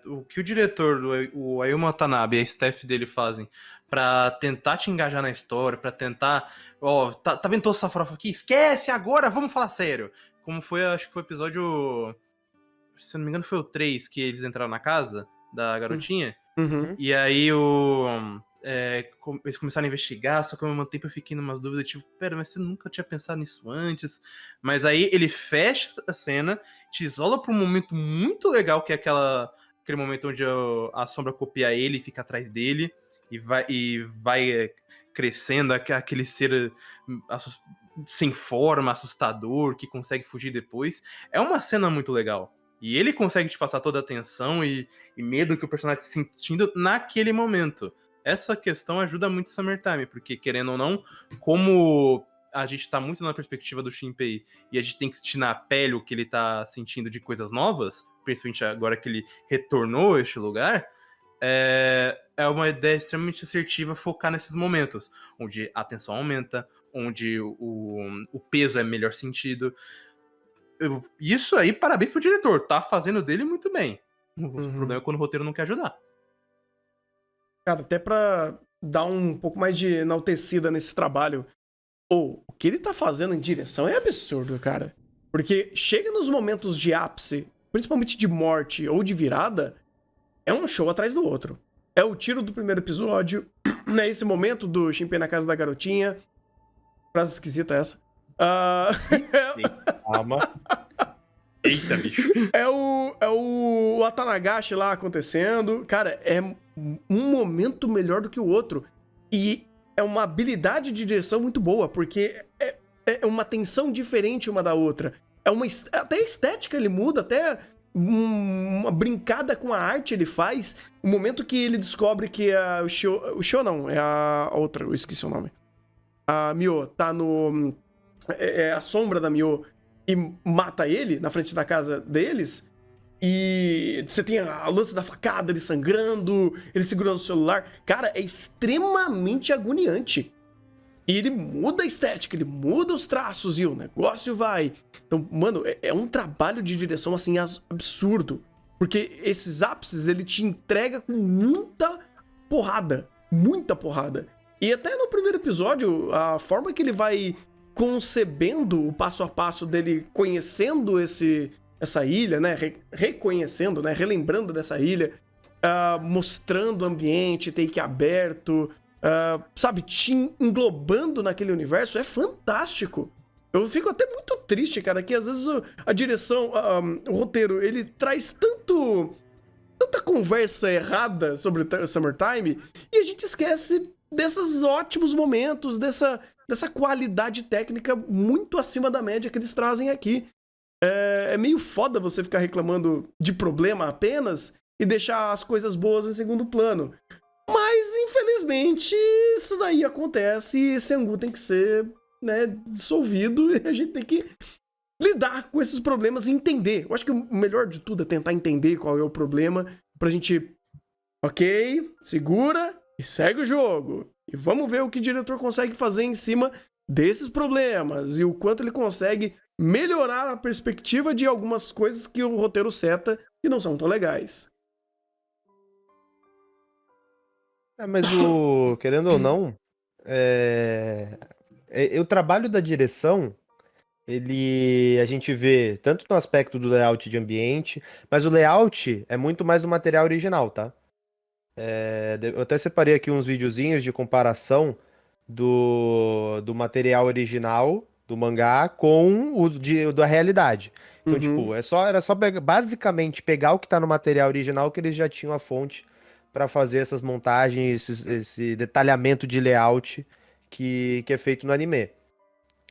O que o diretor, o Ayumu Watanabe e a staff dele fazem pra tentar te engajar na história, pra tentar... tá vendo toda essa farofa aqui? Esquece agora, vamos falar sério. Como foi, acho que foi o episódio... Se eu não me engano foi o 3, que eles entraram na casa da garotinha. Uhum. E aí eles começaram a investigar, só que ao mesmo tempo eu fiquei numas dúvidas, tipo, pera, mas você nunca tinha pensado nisso antes? Mas aí ele fecha a cena, te isola pra um momento muito legal, que é aquele momento onde a sombra copia ele e fica atrás dele, e vai crescendo aquele ser sem forma, assustador, que consegue fugir depois. É uma cena muito legal. E ele consegue te passar toda a tensão e medo que o personagem está sentindo naquele momento. Essa questão ajuda muito Summertime, porque, querendo ou não, como a gente tá muito na perspectiva do Shinpei e a gente tem que sentir na pele o que ele tá sentindo de coisas novas, principalmente agora que ele retornou a este lugar, é uma ideia extremamente assertiva focar nesses momentos, onde a tensão aumenta, onde o peso é melhor sentido. Isso aí, parabéns pro diretor, tá fazendo dele muito bem. O problema é quando o roteiro não quer ajudar. Cara, até pra dar um pouco mais de enaltecida nesse trabalho, o que ele tá fazendo em direção é absurdo, cara. Porque chega nos momentos de ápice, principalmente de morte ou de virada, é um show atrás do outro. É o tiro do primeiro episódio, né? Esse momento do Shinpei na casa da garotinha. Frase esquisita essa. Calma. Eita, bicho. É o Atanagashi lá acontecendo. Cara, é um momento melhor do que o outro. E é uma habilidade de direção muito boa, porque é uma tensão diferente uma da outra. Até a estética ele muda, até uma brincada com a arte ele faz. O momento que ele descobre que o Shio não, é a outra, eu esqueci o nome. A Mio tá no... É a sombra da Mio e mata ele na frente da casa deles. E você tem a lance da facada, ele sangrando, ele segurando o celular. Cara, é extremamente agoniante. E ele muda a estética, ele muda os traços e o negócio vai. Então, mano, é um trabalho de direção, assim, absurdo. Porque esses ápices, ele te entrega com muita porrada. Muita porrada. E até no primeiro episódio, a forma que ele vai concebendo o passo a passo dele conhecendo essa ilha, né? Reconhecendo, né? Relembrando dessa ilha, mostrando o ambiente, take aberto, sabe? Te englobando naquele universo, é fantástico. Eu fico até muito triste, cara, que às vezes a direção, o roteiro, ele traz tanta conversa errada sobre Summertime e a gente esquece desses ótimos momentos, dessa qualidade técnica muito acima da média que eles trazem aqui. É meio foda você ficar reclamando de problema apenas e deixar as coisas boas em segundo plano. Mas, infelizmente, isso daí acontece e esse angu tem que ser, né, dissolvido e a gente tem que lidar com esses problemas e entender. Eu acho que o melhor de tudo é tentar entender qual é o problema pra gente, ok, segura e segue o jogo. E vamos ver o que o diretor consegue fazer em cima desses problemas e o quanto ele consegue melhorar a perspectiva de algumas coisas que o roteiro seta que não são tão legais. Mas querendo ou não, o trabalho da direção, a gente vê tanto no aspecto do layout de ambiente, mas o layout é muito mais do material original, tá? Eu até separei aqui uns videozinhos de comparação do material original do mangá com da realidade. Então, tipo, era só basicamente pegar o que tá no material original, que eles já tinham a fonte para fazer essas montagens, esse detalhamento de layout que é feito no anime.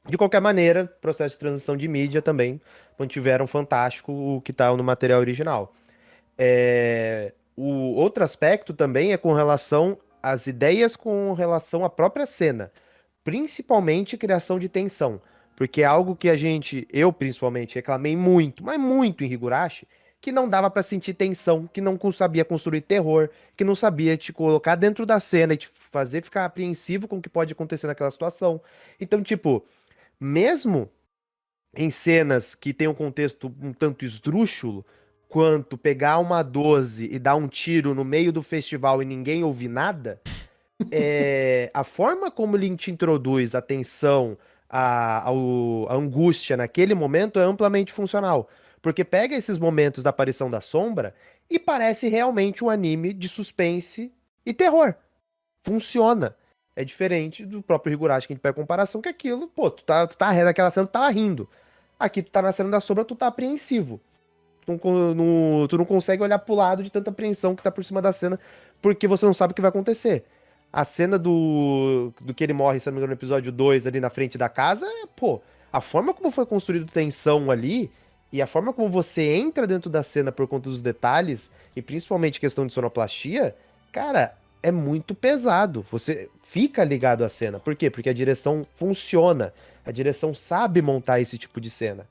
De qualquer maneira, processo de transição de mídia também mantiveram fantástico o que tá no material original. O outro aspecto também é com relação às ideias com relação à própria cena, principalmente criação de tensão, porque é algo que eu principalmente reclamei muito, mas muito em Higurashi, que não dava pra sentir tensão, que não sabia construir terror, que não sabia te colocar dentro da cena e te fazer ficar apreensivo com o que pode acontecer naquela situação. Então, tipo, mesmo em cenas que tem um contexto um tanto esdrúxulo, quanto pegar uma 12 e dar um tiro no meio do festival e ninguém ouvir nada, a forma como ele te introduz a tensão, a angústia naquele momento é amplamente funcional. Porque pega esses momentos da aparição da sombra e parece realmente um anime de suspense e terror. Funciona. É diferente do próprio Higurashi, que a gente pega comparação, que aquilo, pô, tu tá naquela cena, tu tava rindo. Aqui tu tá na cena da sombra, tu tá apreensivo. Tu não consegue olhar pro lado de tanta apreensão que tá por cima da cena, porque você não sabe o que vai acontecer. A cena do que ele morre, se não me engano, no episódio 2, ali na frente da casa, pô, a forma como foi construída tensão ali, e a forma como você entra dentro da cena por conta dos detalhes, e principalmente questão de sonoplastia, cara, é muito pesado. Você fica ligado à cena. Por quê? Porque a direção funciona. A direção sabe montar esse tipo de cena.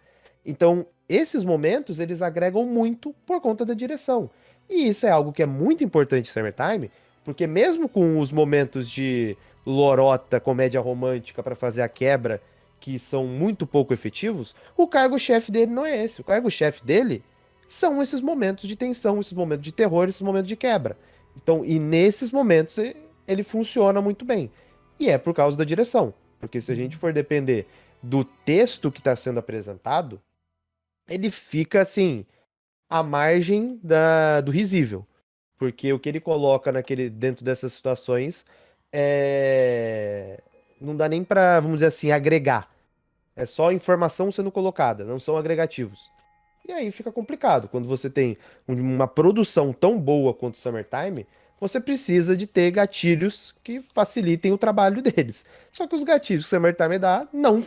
Então, esses momentos, eles agregam muito por conta da direção. E isso é algo que é muito importante em Summertime, porque mesmo com os momentos de lorota, comédia romântica para fazer a quebra, que são muito pouco efetivos, o cargo-chefe dele não é esse. O cargo-chefe dele são esses momentos de tensão, esses momentos de terror, esses momentos de quebra. Então, e nesses momentos ele funciona muito bem. E é por causa da direção. Porque se a gente for depender do texto que está sendo apresentado, ele fica assim, à margem do risível. Porque o que ele coloca dentro dessas situações não dá nem pra, vamos dizer assim, agregar. É só informação sendo colocada, não são agregativos. E aí fica complicado. Quando você tem uma produção tão boa quanto Summertime, você precisa de ter gatilhos que facilitem o trabalho deles. Só que os gatilhos que Summertime dá não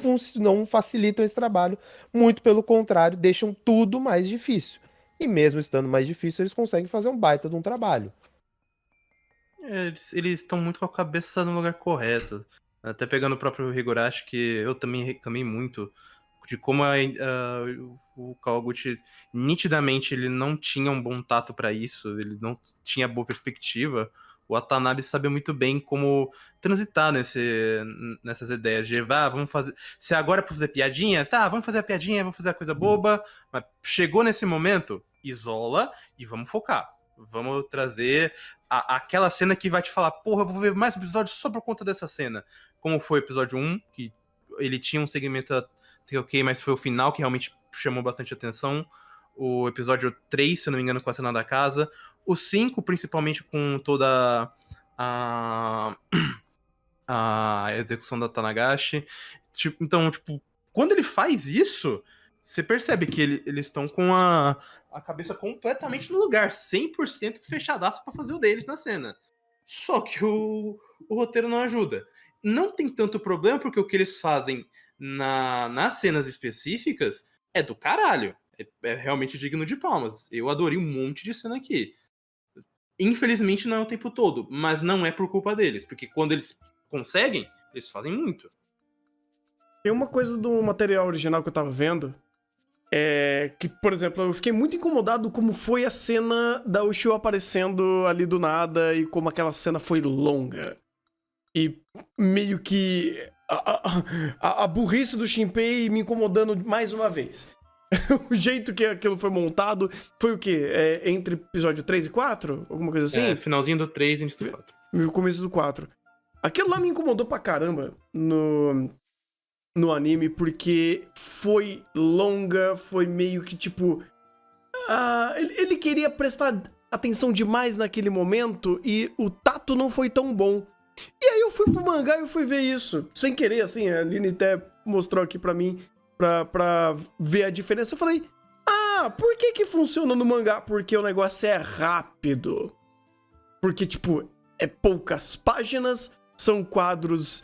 facilitam esse trabalho. Muito pelo contrário, deixam tudo mais difícil. E mesmo estando mais difícil, eles conseguem fazer um baita de um trabalho. Eles estão muito com a cabeça no lugar correto. Até pegando o próprio Higurashi, que eu também reclamei muito de como o Kawaguchi nitidamente ele não tinha um bom tato para isso, ele não tinha boa perspectiva. O Watanabe sabia muito bem como transitar nessas ideias de vamos fazer. Se agora é pra fazer piadinha, tá, vamos fazer a piadinha, vamos fazer a coisa boba, mas chegou nesse momento, isola e vamos focar. Vamos trazer aquela cena que vai te falar, porra, eu vou ver mais episódios só por conta dessa cena. Como foi o episódio 1, que ele tinha um segmento ok, mas foi o final que realmente chamou bastante atenção. O episódio 3, se não me engano, com a cena da casa. O 5, principalmente com toda a execução da Tanagashi. Então, quando ele faz isso, você percebe que eles estão com a cabeça completamente no lugar, 100% fechadaço pra fazer o deles na cena. Só que o roteiro não ajuda. Não tem tanto problema, porque o que eles fazem nas cenas específicas é do caralho. É realmente digno de palmas. Eu adorei um monte de cena aqui. Infelizmente não é o tempo todo, mas não é por culpa deles, porque quando eles conseguem, eles fazem muito. Tem uma coisa do material original que eu tava vendo, que, por exemplo, eu fiquei muito incomodado como foi a cena da Ushio aparecendo ali do nada e como aquela cena foi longa. E meio que a burrice do Shinpei me incomodando mais uma vez. O jeito que aquilo foi montado foi o quê? Entre episódio 3 e 4? Alguma coisa assim? Finalzinho do 3 e início do 4. No começo do 4. Aquilo lá me incomodou pra caramba no anime, porque foi longa, foi meio que tipo... ele queria prestar atenção demais naquele momento e o tato não foi tão bom. E aí eu fui pro mangá e eu fui ver isso. Sem querer, assim, a Aline até mostrou aqui pra mim, pra ver a diferença. Eu falei, por que funciona no mangá? Porque o negócio é rápido. Porque, tipo, é poucas páginas, são quadros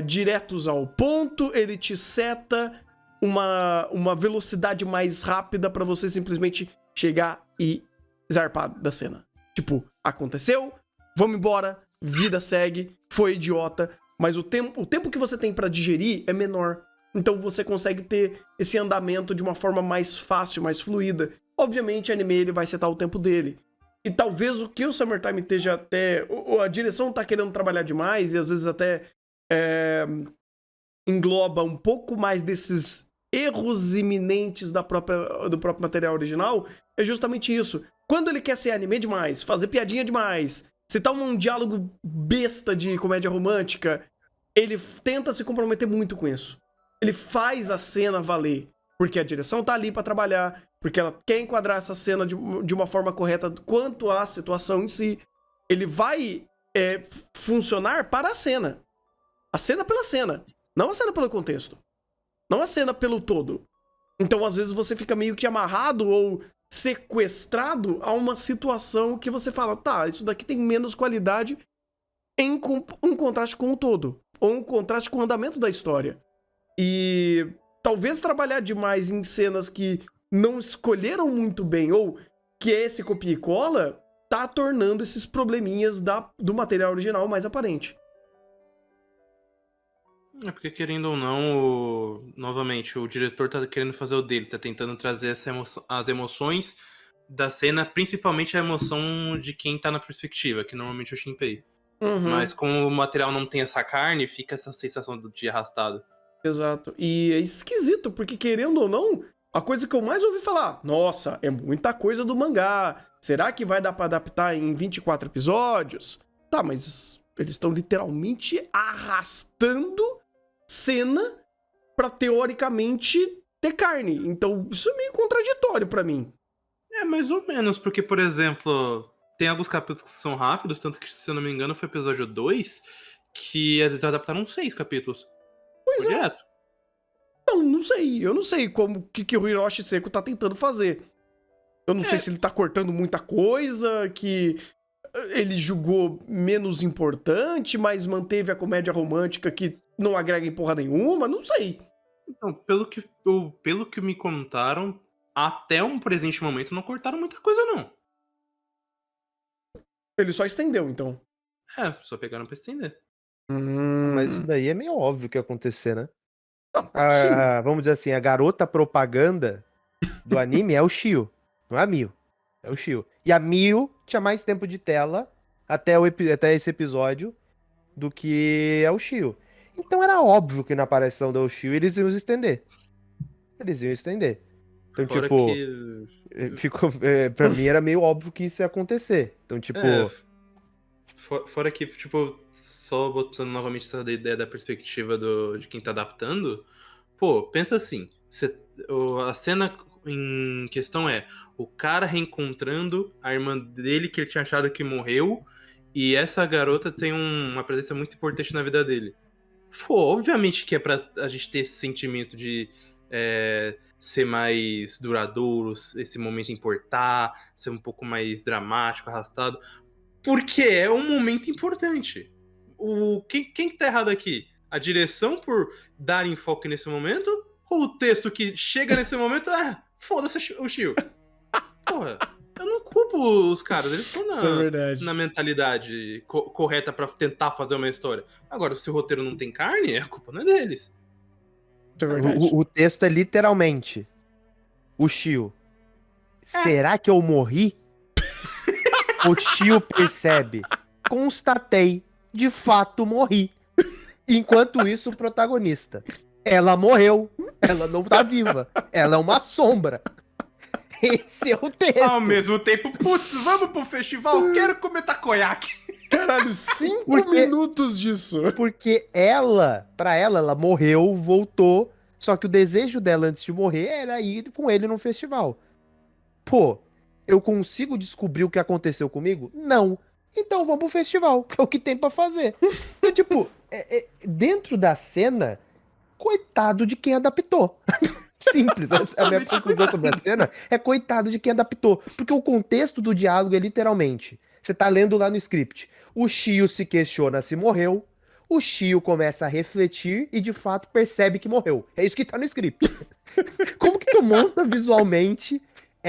diretos ao ponto, ele te seta uma velocidade mais rápida pra você simplesmente chegar e zarpar da cena. Tipo, aconteceu, vamos embora, vida segue, foi idiota, mas o tempo que você tem pra digerir é menor. Então você consegue ter esse andamento de uma forma mais fácil, mais fluida. Obviamente, o anime ele vai setar o tempo dele. E talvez o que o Summertime esteja até... A direção tá querendo trabalhar demais e às vezes até engloba um pouco mais desses erros iminentes do próprio material original. É justamente isso. Quando ele quer ser anime demais, fazer piadinha demais, citar um diálogo besta de comédia romântica, ele tenta se comprometer muito com isso. Ele faz a cena valer, porque a direção tá ali pra trabalhar, porque ela quer enquadrar essa cena de uma forma correta quanto à situação em si. Ele vai funcionar para a cena pela cena, não a cena pelo contexto, não a cena pelo todo. Então, às vezes, você fica meio que amarrado ou sequestrado a uma situação que você fala, tá, isso daqui tem menos qualidade em um contraste com o todo, ou um contraste com o andamento da história. E talvez trabalhar demais em cenas que não escolheram muito bem, ou que é esse copia e cola, tá tornando esses probleminhas do material original mais aparente. É porque, querendo ou não, novamente, o diretor tá querendo fazer o dele, tá tentando trazer as emoções da cena, principalmente a emoção de quem tá na perspectiva, que normalmente é o Shinpei. Mas como o material não tem essa carne, fica essa sensação de arrastado. Exato. E é esquisito, porque querendo ou não, a coisa que eu mais ouvi falar, nossa, é muita coisa do mangá. Será que vai dar pra adaptar em 24 episódios? Tá, mas eles estão literalmente arrastando cena pra teoricamente ter carne. Então, isso é meio contraditório pra mim. É, mais ou menos, porque, por exemplo, tem alguns capítulos que são rápidos, tanto que, se eu não me engano, foi o episódio 2, que eles adaptaram 6 capítulos. Pois Foi é. direto. Não sei. Eu não sei como que o Hiroshi Seko tá tentando fazer. Eu não sei se ele tá cortando muita coisa, que ele julgou menos importante, mas manteve a comédia romântica que não agrega em porra nenhuma, não sei. Então, pelo que me contaram, até um presente momento não cortaram muita coisa, não. Ele só estendeu, então. É, só pegaram pra estender. Mas isso daí é meio óbvio que ia acontecer, né? Sim. Vamos dizer assim, a garota propaganda do anime é o Shio, não é a Mio. É o Shio. E a Mio tinha mais tempo de tela até esse episódio do que é o Shio. Então era óbvio que na aparição do Shio eles iam estender. Então, Fora tipo, que... pra mim era meio óbvio que isso ia acontecer. Então, tipo... Fora que, tipo, só botando novamente essa ideia da perspectiva de quem tá adaptando, pô, pensa assim, a cena em questão é o cara reencontrando a irmã dele que ele tinha achado que morreu, e essa garota tem uma presença muito importante na vida dele. Pô, obviamente que é pra a gente ter esse sentimento de ser mais duradouro, esse momento importar, ser um pouco mais dramático, arrastado. Porque é um momento importante. Quem que tá errado aqui? A direção por dar enfoque nesse momento? Ou o texto que chega nesse momento? Foda-se o Shio. Porra, eu não culpo os caras. Eles estão na mentalidade correta pra tentar fazer uma história. Agora, se o roteiro não tem carne, a culpa não é deles. O texto é literalmente o Shio. Será que eu morri? O Shio percebe. Constatei. De fato, morri. Enquanto isso, o protagonista. Ela morreu. Ela não tá viva. Ela é uma sombra. Esse é o texto. Ao mesmo tempo, putz, vamos pro festival? Quero comer takoyaki. Caralho, 5 minutos disso. Porque pra ela morreu, voltou. Só que o desejo dela antes de morrer era ir com ele num festival. Pô, eu consigo descobrir o que aconteceu comigo? Não. Então vamos pro festival, que é o que tem pra fazer. Então, tipo, dentro da cena, coitado de quem adaptou. Simples. A minha conclusão sobre a cena é coitado de quem adaptou. Porque o contexto do diálogo é literalmente, você tá lendo lá no script, o Shio se questiona se morreu, o Shio começa a refletir e de fato percebe que morreu. É isso que tá no script. Como que tu monta visualmente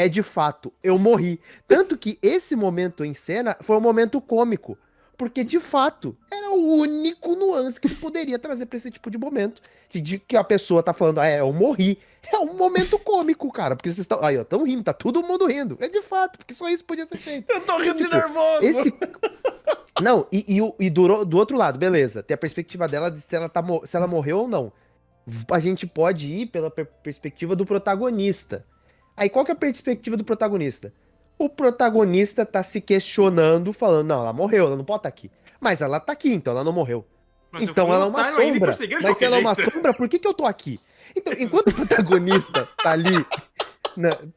de fato, eu morri. Tanto que esse momento em cena foi um momento cômico. Porque, de fato, era o único nuance que poderia trazer pra esse tipo de momento. De que a pessoa tá falando, eu morri. É um momento cômico, cara. Porque vocês estão. Aí, ó, tão rindo, tá todo mundo rindo. É de fato, porque só isso podia ser feito. Eu tô rindo de nervoso. Não, e do outro lado, beleza. Tem a perspectiva dela de se ela morreu ou não. A gente pode ir pela perspectiva do protagonista. Aí, qual que é a perspectiva do protagonista? O protagonista tá se questionando, falando, não, ela morreu, ela não pode estar aqui. Mas ela tá aqui, então ela não morreu. Mas então ela é uma sombra. Mas se ela é uma sombra, por que eu tô aqui? Então, enquanto o protagonista tá ali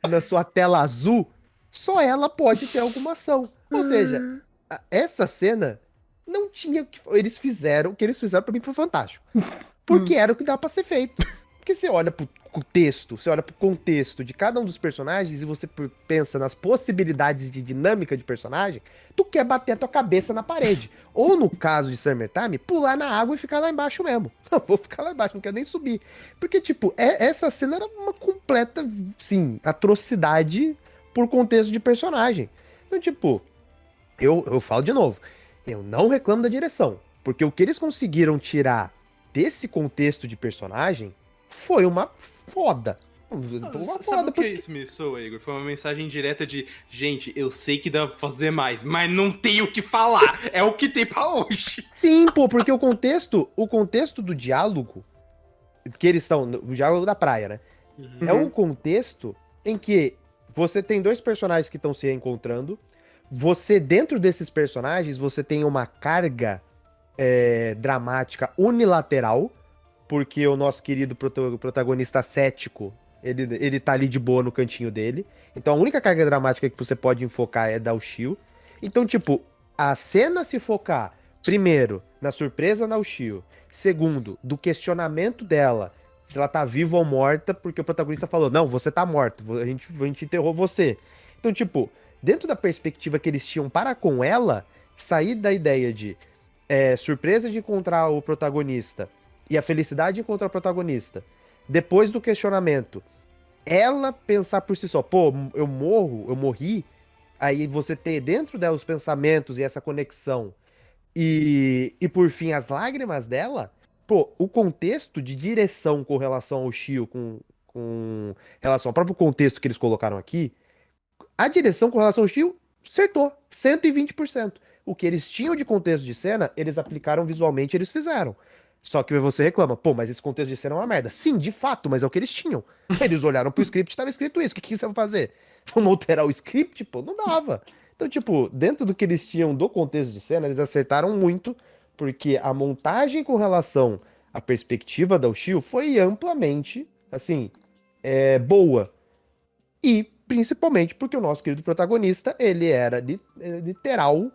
na sua tela azul, só ela pode ter alguma ação. Ou seja, essa cena não tinha... Eles fizeram, o que eles fizeram pra mim foi fantástico. Porque era o que dá pra ser feito. Porque você olha pro texto, você olha pro contexto de cada um dos personagens e você pensa nas possibilidades de dinâmica de personagem, tu quer bater a tua cabeça na parede. Ou no caso de Summertime, pular na água e ficar lá embaixo mesmo. Não, vou ficar lá embaixo, não quero nem subir. Porque, tipo, essa cena era uma completa, sim, atrocidade por contexto de personagem. Então, tipo, eu falo de novo, eu não reclamo da direção. Porque o que eles conseguiram tirar desse contexto de personagem foi uma foda. Sabe o que isso me soa, Igor? Foi uma mensagem direta de, gente, eu sei que dá pra fazer mais, mas não tem o que falar. É o que tem pra hoje. Sim, pô, porque o contexto do diálogo que eles estão, o diálogo da praia, né? É um contexto em que você tem dois personagens que estão se reencontrando. Você, dentro desses personagens, você tem uma carga dramática unilateral, porque o nosso querido protagonista cético, ele tá ali de boa no cantinho dele. Então a única carga dramática que você pode enfocar é da Ushio. Então, tipo, a cena se focar, primeiro, na surpresa na Ushio. Segundo, do questionamento dela, se ela tá viva ou morta, porque o protagonista falou, não, você tá morto, a gente enterrou você. Então, tipo, dentro da perspectiva que eles tinham para com ela, sair da ideia de surpresa de encontrar o protagonista e a felicidade de encontrar o protagonista, depois do questionamento, ela pensar por si só, pô, eu morri, aí você ter dentro dela os pensamentos e essa conexão, e por fim as lágrimas dela, pô, o contexto de direção com relação ao Shio, com relação ao próprio contexto que eles colocaram aqui, a direção com relação ao Shio acertou, 120%. O que eles tinham de contexto de cena, eles aplicaram visualmente, eles fizeram. Só que você reclama, pô, mas esse contexto de cena é uma merda. Sim, de fato, mas é o que eles tinham. Eles olharam pro script e estava escrito isso. O que você vai fazer? Vamos alterar o script? Pô, não dava. Então, tipo, dentro do que eles tinham do contexto de cena, eles acertaram muito, porque a montagem com relação à perspectiva da Ushio foi amplamente, assim, boa. E, principalmente, porque o nosso querido protagonista, ele era literal...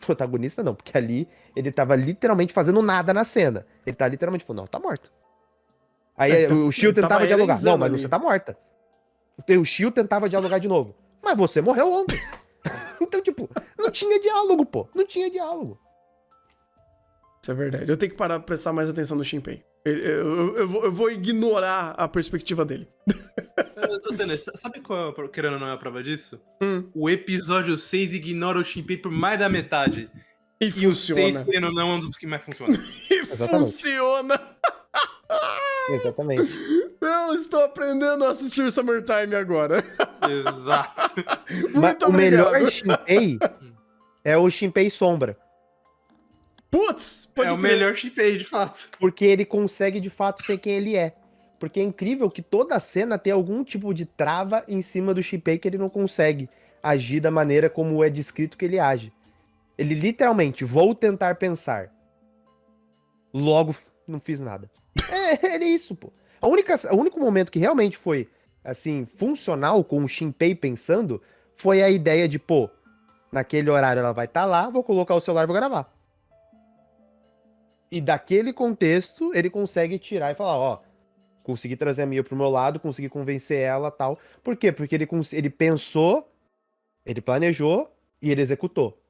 Protagonista não, porque ali ele tava literalmente fazendo nada na cena. Ele tá literalmente falando, não, tá morta. Aí o Shio tentava dialogar. Não, mas você tá morta. O Shio tentava dialogar de novo. Mas você morreu ontem. Então, tipo, não tinha diálogo, pô. Não tinha diálogo. Isso é verdade. Eu tenho que parar pra prestar mais atenção no Shinpei. Eu vou ignorar a perspectiva dele. Sabe qual, querendo ou não, é a prova disso? O episódio 6 ignora o Shinpei por mais da metade. E funciona. O 6, querendo ou não, é um dos que mais funciona. E funciona. Exatamente. Eu estou aprendendo a assistir Summertime agora. Exato. Muito o melhor Shinpei é o Shinpei Sombra. Putz, pode o melhor Shinpei, de fato. Porque ele consegue, de fato, ser quem ele é. Porque é incrível que toda cena tem algum tipo de trava em cima do Shinpei que ele não consegue agir da maneira como é descrito que ele age. Ele literalmente, vou tentar pensar. Logo, não fiz nada. Era isso, pô. O único momento que realmente foi, assim, funcional com o Shinpei pensando foi a ideia de, pô, naquele horário ela vai estar lá, vou colocar o celular e vou gravar. E daquele contexto, ele consegue tirar e falar, ó, consegui trazer a Mia pro meu lado, consegui convencer ela e tal. Por quê? Porque ele pensou, ele planejou e ele executou.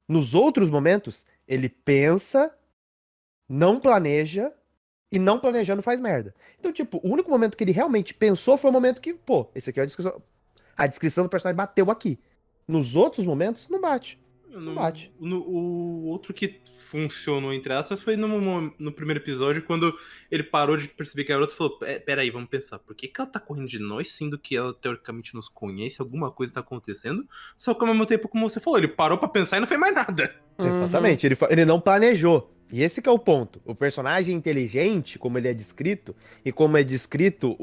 Nos outros momentos, ele pensa, não planeja e não planejando faz merda. Então, tipo, o único momento que ele realmente pensou foi o momento que, pô, esse aqui é a descrição do personagem bateu aqui. Nos outros momentos, não bate. Não bate. O outro que funcionou, entre aspas, foi no primeiro episódio, quando ele parou de perceber que a garota falou, peraí, vamos pensar, por que ela tá correndo de nós, sendo que ela teoricamente nos conhece, alguma coisa tá acontecendo, só que ao mesmo tempo, como você falou, ele parou pra pensar e não fez mais nada. Exatamente, ele não planejou. E esse que é o ponto. O personagem inteligente, como ele é descrito, e como é descrito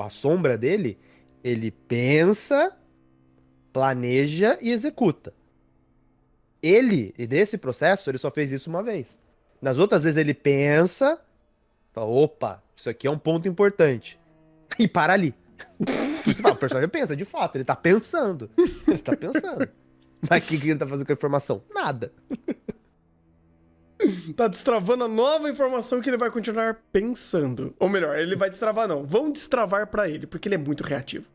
a sombra dele, ele pensa, planeja e executa. Ele, nesse processo, ele só fez isso uma vez. Nas outras vezes ele pensa, fala, opa, isso aqui é um ponto importante. E para ali. Você fala, o personagem pensa, de fato, ele tá pensando. Ele tá pensando. Mas o que ele tá fazendo com a informação? Nada. Tá destravando a nova informação que ele vai continuar pensando. Ou melhor, ele vai destravar não. Vão destravar pra ele, porque ele é muito reativo.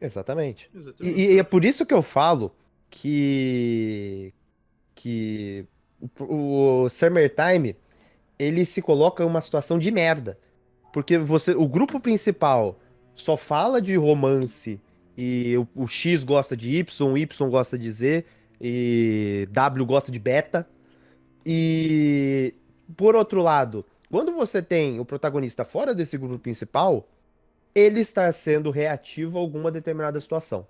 Exatamente. Exatamente. E é por isso que eu falo que o Summertime, ele se coloca em uma situação de merda. Porque o grupo principal só fala de romance e o X gosta de Y, o Y gosta de Z e W gosta de beta. E por outro lado, quando você tem o protagonista fora desse grupo principal, ele está sendo reativo a alguma determinada situação.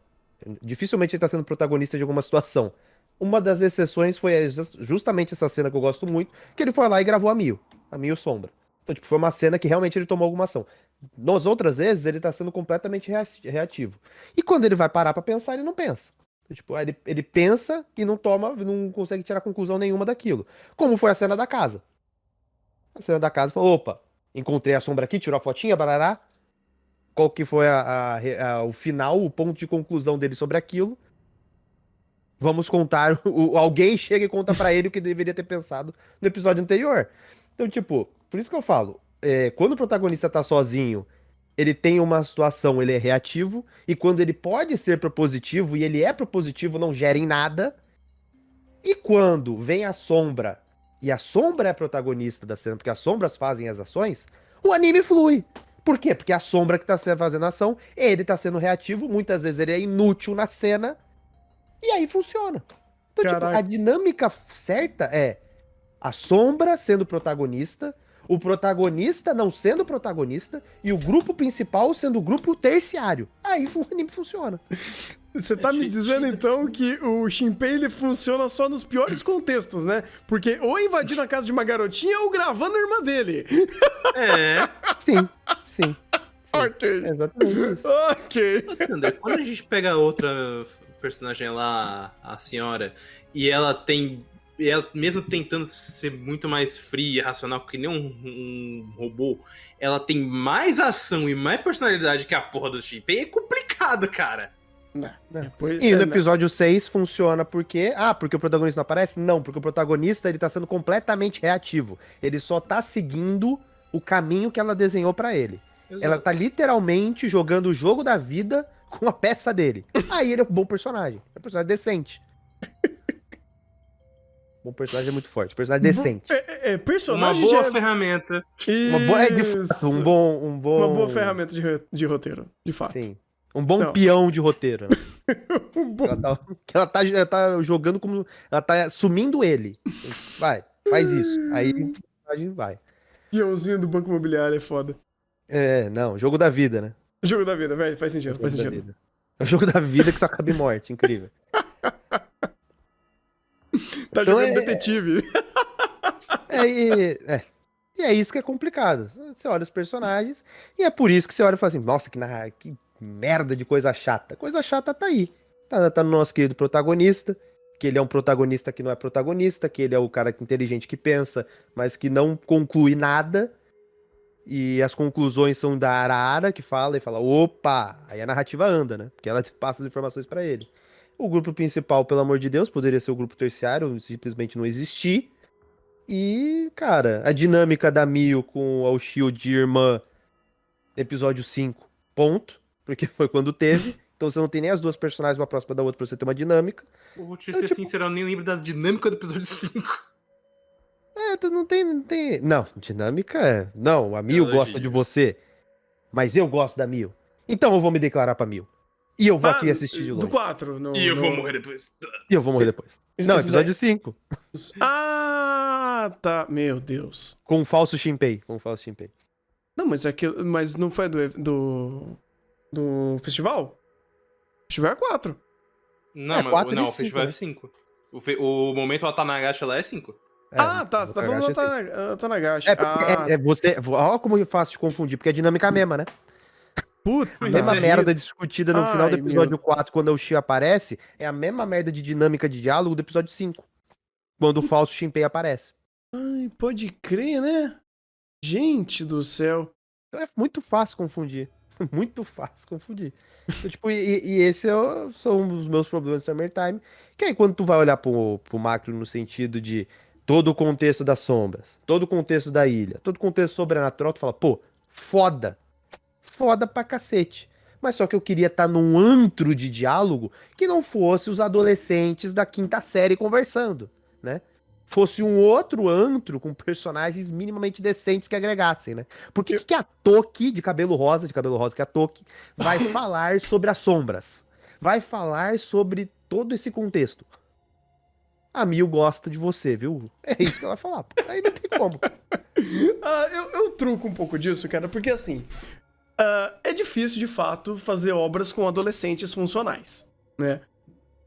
Dificilmente ele está sendo protagonista de alguma situação. Uma das exceções foi justamente essa cena que eu gosto muito, que ele foi lá e gravou a Mio Sombra. Então, tipo, foi uma cena que realmente ele tomou alguma ação. Nas outras vezes, ele tá sendo completamente reativo. E quando ele vai parar pra pensar, ele não pensa. Então, tipo, ele pensa e não consegue tirar conclusão nenhuma daquilo. Como foi a cena da casa. A cena da casa falou, opa, encontrei a sombra aqui, tirou a fotinha, barará. Qual que foi o final, o ponto de conclusão dele sobre aquilo? Vamos contar, alguém chega e conta pra ele o que deveria ter pensado no episódio anterior. Então, tipo, por isso que eu falo, quando o protagonista tá sozinho, ele tem uma situação, ele é reativo, e quando ele pode ser propositivo, e ele é propositivo, não gera em nada, e quando vem a sombra, e a sombra é a protagonista da cena, porque as sombras fazem as ações, o anime flui. Por quê? Porque a sombra que tá fazendo a ação, ele tá sendo reativo, muitas vezes ele é inútil na cena, e aí funciona. Então, tipo, Caraca. a dinâmica certa é a sombra sendo protagonista, o protagonista não sendo protagonista e o grupo principal sendo o grupo terciário. Aí o anime funciona. Você tá me dizendo então que o Shinpei ele funciona só nos piores contextos, né? Porque ou invadindo a casa de uma garotinha ou gravando a irmã dele. É. Sim. Ok. É exatamente isso. Ok. Thunder, quando a gente pega outra personagem lá, a senhora, e ela tem. E ela, mesmo tentando ser muito mais fria e racional que nem um robô, ela tem mais ação e mais personalidade que a porra do Shinpei. É complicado, cara. Não. Não. Depois, E no não. episódio 6 funciona porque... Ah, porque o protagonista não aparece? Não, porque o protagonista ele tá sendo completamente reativo. Ele só tá seguindo o caminho que ela desenhou pra ele. Ela tá literalmente jogando o jogo da vida com a peça dele. Aí ele é um bom personagem. É um personagem decente. Bom personagem é muito forte. Personagem decente. Uma Personagem boa já- ferramenta. Uma boa, de fato, Isso. um bom... Uma boa ferramenta de roteiro, de fato. Sim. Um bom Não. peão de roteiro. Né? Um bom- Ela tá jogando como... Ela tá sumindo ele. Vai, faz isso. Aí o personagem vai. peãozinho do Banco Imobiliário é foda. Não, jogo da vida, né? Jogo da vida, velho, faz sentido, Jogo faz da sentido. vida. É o jogo da vida que só acaba em morte, incrível. Tá Então jogando detetive. E é isso que é complicado. Você olha os personagens e é por isso que você olha e fala assim, nossa, que merda de coisa chata. Coisa chata tá aí. Tá no nosso querido protagonista, que ele é um protagonista que não é protagonista, que ele é o cara inteligente que pensa, mas que não conclui nada. E as conclusões são da Arara, que fala e fala, opa, aí a narrativa anda, né? Porque ela passa as informações pra ele. O grupo principal, pelo amor de Deus, poderia ser o grupo terciário, simplesmente não existir. E, cara, a dinâmica da Mio com a Shield de irmã, episódio 5, ponto. Porque foi quando teve. Então você não tem nem as duas personagens uma próxima da outra pra você ter uma dinâmica. Eu vou te ser sincero, eu nem lembro da dinâmica do episódio 5. Tu não tem. Não, dinâmica é. Não, a Mio Elogio. gosta de você. Mas eu gosto da Mio. Então eu vou me declarar pra Mio. E eu vou aqui assistir de Do longe. 4. E eu vou morrer depois. E eu vou morrer depois. Isso- Não, isso episódio 5. Ah, tá. Meu Deus. Com um falso Shinpei. Não, mas não foi do festival? O festival é 4. Não, É, mas 4 não, de o festival é 5, 5. O momento ela tá na gacha lá é 5. Tá. Você tá falando do Tanagashi. Olha como é fácil de confundir, porque a dinâmica é a mesma, né? Puta. A mesma é merda discutida no final do Ai, episódio 4, quando o Shio aparece, é a mesma merda de dinâmica de diálogo do episódio 5. Quando o falso Shinpei aparece. Ai, pode crer, né? Gente do céu. Então é muito fácil confundir. Muito fácil confundir. Então, tipo, e esse são os meus problemas de Summertime. Que aí quando tu vai olhar pro macro no sentido de todo o contexto das sombras, todo o contexto da ilha, todo o contexto sobrenatural, tu fala, pô, foda. Foda pra cacete. Mas só que eu queria estar num antro de diálogo que não fosse os adolescentes da quinta série conversando, né? Fosse um outro antro com personagens minimamente decentes que agregassem, né? Por que a Toki, de cabelo rosa que é a Toki, vai falar sobre as sombras? Vai falar sobre todo esse contexto. A Mil gosta de você, viu? É isso que ela vai falar. Pô. Aí não tem como. Eu truco um pouco disso, cara, porque assim, é difícil, de fato, fazer obras com adolescentes funcionais, né?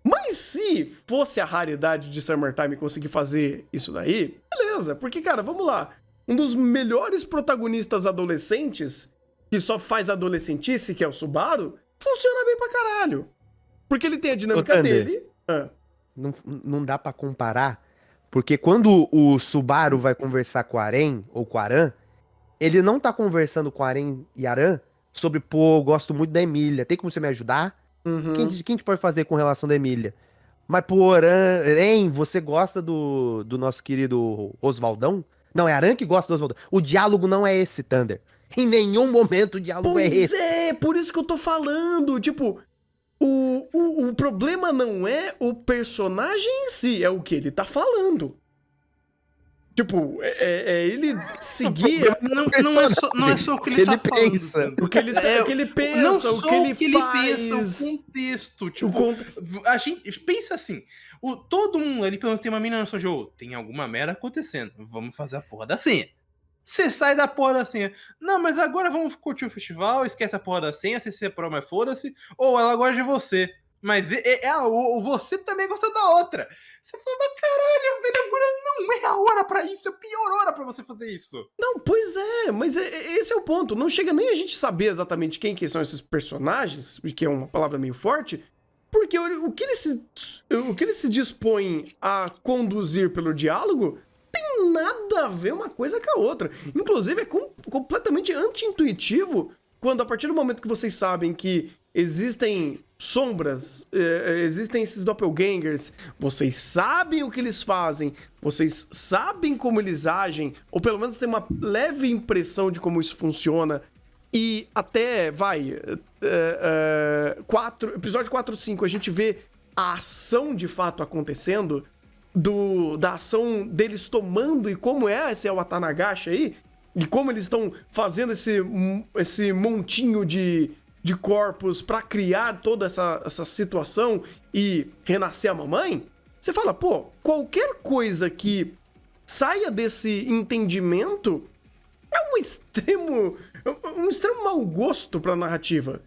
Mas se fosse a raridade de Summertime conseguir fazer isso daí, beleza. Porque, cara, vamos lá. Um dos melhores protagonistas adolescentes, que só faz adolescentice, que é o Subaru, funciona bem pra caralho. Porque ele tem a dinâmica Thunder, dele. não dá pra comparar, porque quando o Subaru vai conversar com o Aren, ou com o Aran, ele não tá conversando com o Aren e Aran sobre, pô, eu gosto muito da Emília, tem como você me ajudar? Uhum. Quem a gente pode fazer com relação da Emília? Mas, pô, Aren, você gosta do nosso querido Oswaldão? Não, é Aran que gosta do Oswaldão. O diálogo não é esse, Thunder. Em nenhum momento o diálogo é Pois esse. é, por isso que eu tô falando. Tipo, o problema não é o personagem em si, é o que ele tá falando. Tipo, ele seguir Não é só o que ele tá falando. pensa. Tanto. o que ele, o que ele pensa, Não só o que ele pensa, faz. o contexto. Tipo, O con- a gente pensa assim. Todo mundo ali, pelo menos, tem uma mina noção de, tem alguma merda acontecendo. Vamos fazer a porra da senha. Você sai da porra da senha. Não, mas agora vamos curtir o festival, esquece a porra da senha, se você prova, mas foda-se. Ou ela gosta de você. Mas você também gosta da outra. Você fala, mas caralho, velho, agora não é a hora pra isso, é a pior hora pra você fazer isso. Não, pois é, mas esse é o ponto. Não chega nem a gente saber exatamente quem que são esses personagens, que é uma palavra meio forte, porque o que ele se dispõe a conduzir pelo diálogo tem nada a ver uma coisa com a outra. Inclusive, é completamente anti-intuitivo quando, a partir do momento que vocês sabem que existem sombras, existem esses doppelgangers, vocês sabem o que eles fazem, vocês sabem como eles agem, ou pelo menos tem uma leve impressão de como isso funciona, e até, episódio 4, 5, a gente vê a ação de fato acontecendo, da ação deles tomando, e como esse é o Atanagashi aí, e como eles estão fazendo esse montinho de corpos pra criar toda essa situação e renascer a mamãe, você fala, pô, qualquer coisa que saia desse entendimento é um extremo mau gosto pra narrativa.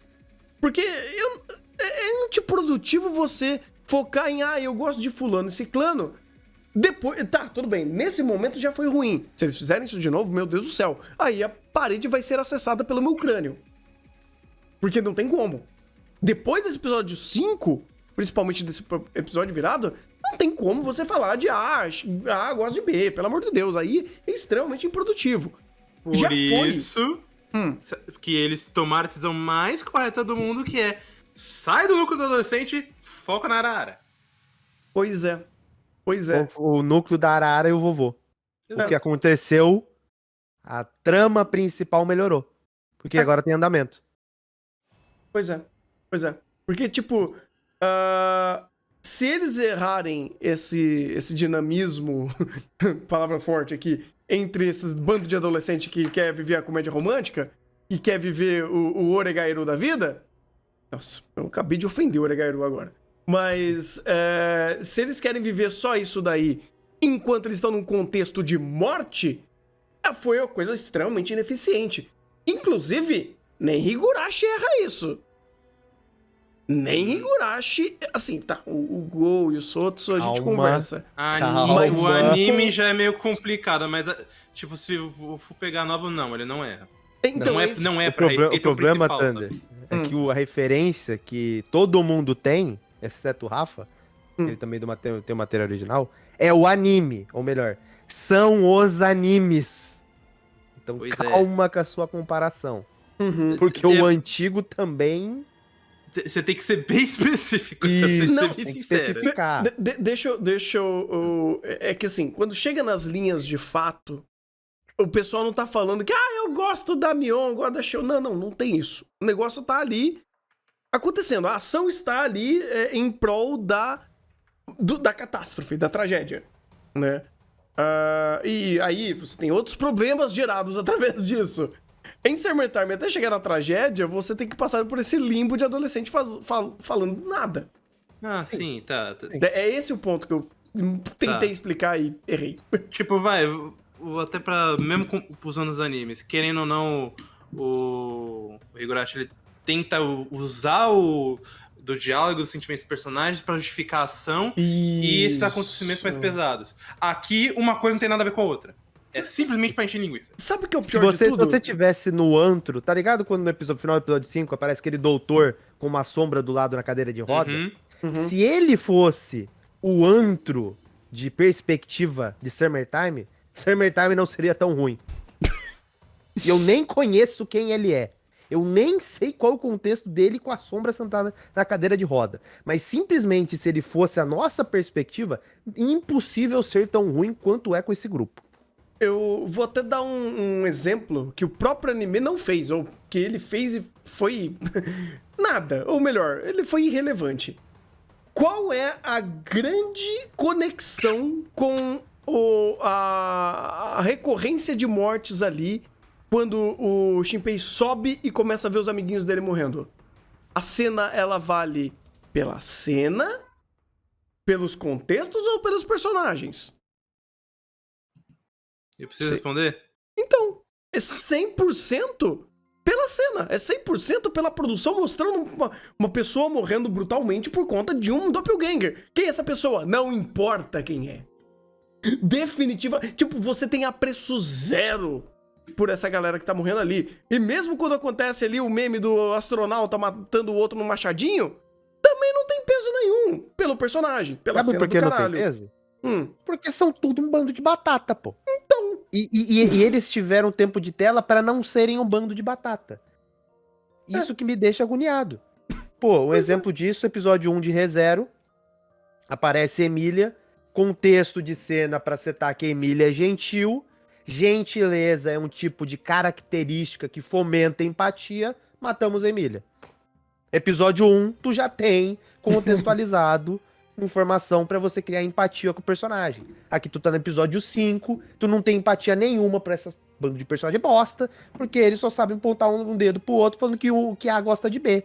Porque é antiprodutivo você focar em, eu gosto de fulano e ciclano. Depois, tá, tudo bem, nesse momento já foi ruim. Se eles fizerem isso de novo, meu Deus do céu, aí a parede vai ser acessada pelo meu crânio. Porque não tem como. Depois desse episódio 5, principalmente desse episódio virado, não tem como você falar de gosto de B, pelo amor de Deus. Aí é extremamente improdutivo. Por Já isso que eles tomaram a decisão mais correta do mundo, que é sai do núcleo do adolescente, foca na Arara. Pois é. Pois é. O núcleo da Arara e o vovô. Exato. O que aconteceu, a trama principal melhorou. Porque agora tem andamento. Pois é. Pois é. Porque, tipo, se eles errarem esse dinamismo, palavra forte aqui, entre esses bandos de adolescente que quer viver a comédia romântica e quer viver o Oregairu da vida... Nossa, eu acabei de ofender o Oregairu agora. Mas se eles querem viver só isso daí enquanto eles estão num contexto de morte, foi uma coisa extremamente ineficiente. Inclusive, nem Higurashi erra isso. Nem Higurashi... Assim, tá, o Go e o Sotsu a gente conversa. Mas o anime já é meio complicado, mas, tipo, se eu for pegar novo, não, ele não erra. Então, não é o pra problema, esse o problema, principal, Thunder, é que a referência que todo mundo tem, exceto o Rafa, que ele também tem o material original, é o anime, ou melhor, são os animes. Então calma com a sua comparação. Uhum. Porque o antigo também. Você tem que ser bem específico. Você tem que Isso, ser tem bem que sincero. especificar. Deixa eu. É que assim, quando chega nas linhas de fato, o pessoal não tá falando que, eu gosto da Mion, gosto da Show. Não tem isso. O negócio tá ali acontecendo. A ação está ali em prol da catástrofe, da tragédia, né? E aí você tem outros problemas gerados através disso. Em Summertime, até chegar na tragédia, você tem que passar por esse limbo de adolescente falando nada. Ah, sim, tá. É esse o ponto que eu tentei explicar e errei. Tipo, até pra. Mesmo usando os animes, querendo ou não, o Higurashi ele tenta usar do diálogo, dos sentimentos dos personagens pra justificar a ação e esses acontecimentos mais pesados. Aqui, uma coisa não tem nada a ver com a outra. É simplesmente pra encher linguiça. Sabe o que é o Se pior de tudo? você tivesse no antro, tá ligado quando no final do episódio 5 aparece aquele doutor com uma sombra do lado na cadeira de roda? Uhum. Se ele fosse o antro de perspectiva de Summertime não seria tão ruim. E eu nem conheço quem ele é. Eu nem sei qual o contexto dele com a sombra sentada na cadeira de roda. Mas simplesmente se ele fosse a nossa perspectiva, impossível ser tão ruim quanto é com esse grupo. Eu vou até dar um exemplo que o próprio anime não fez, ou que ele fez e foi nada. Ou melhor, ele foi irrelevante. Qual é a grande conexão com a recorrência de mortes ali quando o Shinpei sobe e começa a ver os amiguinhos dele morrendo? A cena, ela vale pela cena, pelos contextos ou pelos personagens? Eu preciso responder? Então, é 100% pela cena. É 100% pela produção mostrando uma pessoa morrendo brutalmente por conta de um doppelganger. Quem é essa pessoa? Não importa quem é. Definitiva. Tipo, você tem apreço zero por essa galera que tá morrendo ali. E mesmo quando acontece ali o meme do astronauta matando o outro no machadinho, também não tem peso nenhum pelo personagem, pela Sabe cena por que do não caralho. tem peso? Hum. Porque são tudo um bando de batata, pô. Então. E eles tiveram tempo de tela pra não serem um bando de batata. Isso que me deixa agoniado. Pô, um exemplo disso, episódio 1 de ReZero. Aparece Emília, contexto de cena pra setar que Emília é gentil. Gentileza é um tipo de característica que fomenta empatia. Matamos Emília. Episódio 1, tu já tem contextualizado informação pra você criar empatia com o personagem. Aqui tu tá no episódio 5, tu não tem empatia nenhuma pra essa bando de personagem bosta, porque eles só sabem apontar um dedo pro outro falando que A gosta de B.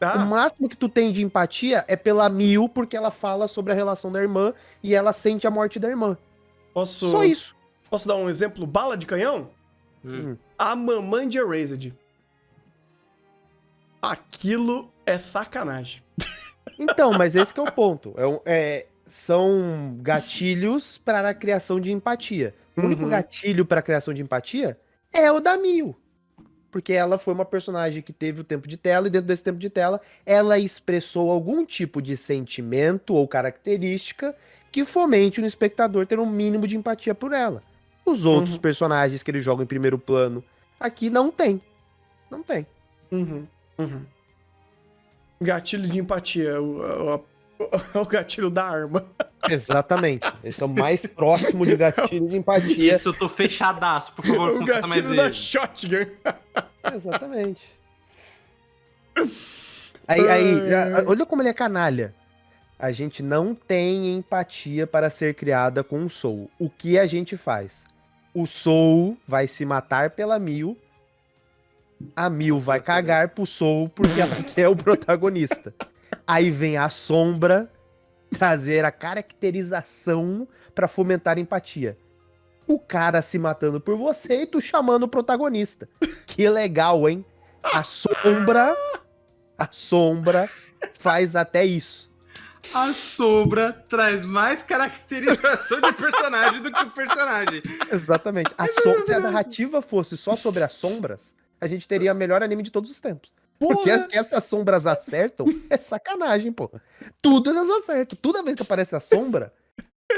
O máximo que tu tem de empatia é pela Mil, porque ela fala sobre a relação da irmã e ela sente a morte da irmã. Só isso. Posso dar um exemplo? Bala de canhão? A mamãe de Erased. Aquilo é sacanagem. Então, mas esse que é o ponto. São gatilhos para a criação de empatia. O único gatilho para a criação de empatia é o da Mil. Porque ela foi uma personagem que teve o tempo de tela, e dentro desse tempo de tela, ela expressou algum tipo de sentimento ou característica que fomente no espectador ter um mínimo de empatia por ela. Os outros personagens que ele joga em primeiro plano aqui não tem. Não tem. Gatilho de empatia. O gatilho da arma. Exatamente. Esse é o mais próximo de gatilho de empatia. Isso, eu tô fechadaço. Por favor, O completa mais gatilho da vezes. shotgun. Exatamente. Olha como ele é canalha. A gente não tem empatia para ser criada com o Soul. O que a gente faz? O Soul vai se matar pela Mil. A Mil vai cagar pro Soul porque ela quer o protagonista. Aí vem a Sombra trazer a caracterização para fomentar empatia. O cara se matando por você e tu chamando o protagonista. Que legal, hein? A Sombra faz até isso. A Sombra traz mais caracterização de personagem do que o personagem. Exatamente. Se a narrativa fosse só sobre as sombras, a gente teria o melhor anime de todos os tempos. Porque que essas sombras acertam é sacanagem, pô. Tudo elas acertam. Toda vez que aparece a sombra,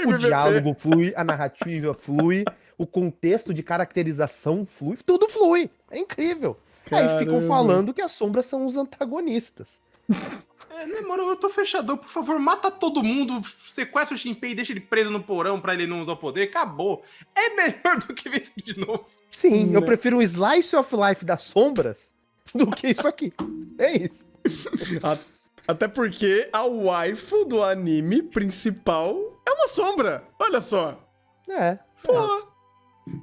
o diálogo flui, a narrativa flui, o contexto de caracterização flui, tudo flui. É incrível. Aí ficam Caramba. falando que as sombras são os antagonistas. Na moral, eu tô fechador, por favor, mata todo mundo, sequestra o Shinpei e deixa ele preso no porão pra ele não usar o poder, acabou. É melhor do que ver isso aqui de novo. Sim, eu Né? prefiro um slice of life das sombras do que isso aqui. É isso. Até porque a waifu do anime principal é uma sombra. Olha só. É. Pô.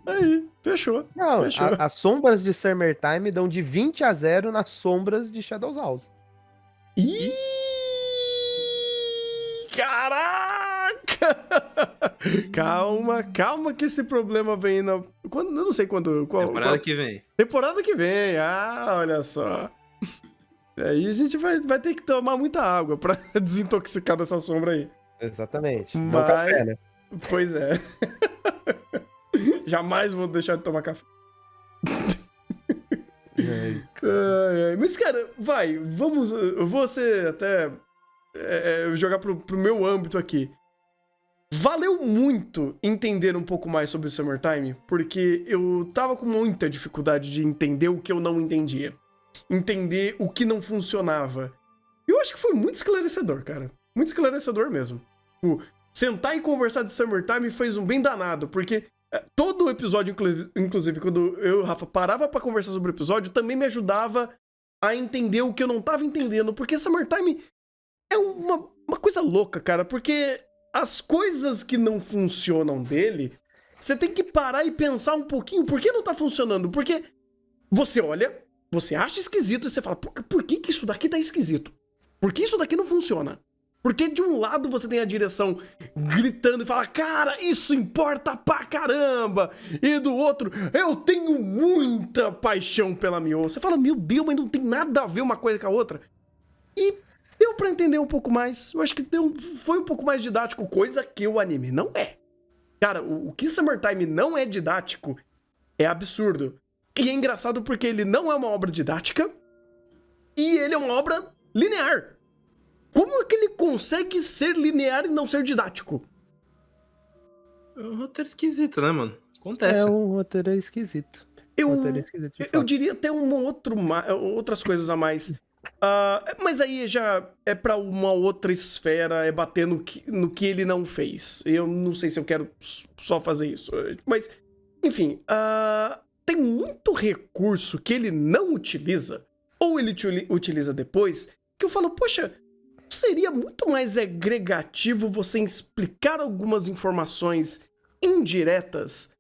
Aí, fechou. Não, Fechou. as sombras de Summertime dão de 20-0 nas sombras de Shadow's House. Ih! Caraca! Calma que esse problema vem na... Eu não sei quando... Temporada que vem. Temporada que vem. Ah, olha só. Aí a gente vai ter que tomar muita água pra desintoxicar dessa sombra aí. Exatamente. Não Mas- café, né? Pois é. Jamais vou deixar de tomar café. Ai, ai. Mas, cara, vamos. Eu vou ser até. Jogar pro meu âmbito aqui. Valeu muito entender um pouco mais sobre o Summertime, porque eu tava com muita dificuldade de entender o que eu não entendia. Entender o que não funcionava. Eu acho que foi muito esclarecedor, cara. Muito esclarecedor mesmo. Tipo, sentar e conversar de Summertime fez um bem danado, porque todo o episódio, inclusive, quando eu e o Rafa parava pra conversar sobre o episódio, também me ajudava a entender o que eu não tava entendendo, porque Summertime é uma coisa louca, cara, porque as coisas que não funcionam dele, você tem que parar e pensar um pouquinho por que não tá funcionando, porque você olha, você acha esquisito e você fala, por que isso daqui tá esquisito? Por que isso daqui não funciona? Porque de um lado você tem a direção gritando e fala, cara, isso importa pra caramba. E do outro, eu tenho muita paixão pela Mio. Você fala, meu Deus, mas não tem nada a ver uma coisa com a outra. E deu pra entender um pouco mais. Eu acho que foi um pouco mais didático, coisa que o anime não é. Cara, o que Summertime não é didático é absurdo. E é engraçado porque ele não é uma obra didática e ele é uma obra linear. Como é que ele consegue ser linear e não ser didático? É um roteiro esquisito, né, mano? Acontece. É um roteiro esquisito. Roteiro esquisito de Eu fato. diria até outras coisas a mais. Mas aí já é pra uma outra esfera, é bater no que ele não fez. Eu não sei se eu quero só fazer isso. Mas, enfim, tem muito recurso que ele não utiliza, ou ele utiliza depois, que eu falo, poxa, seria muito mais agregativo você explicar algumas informações indiretas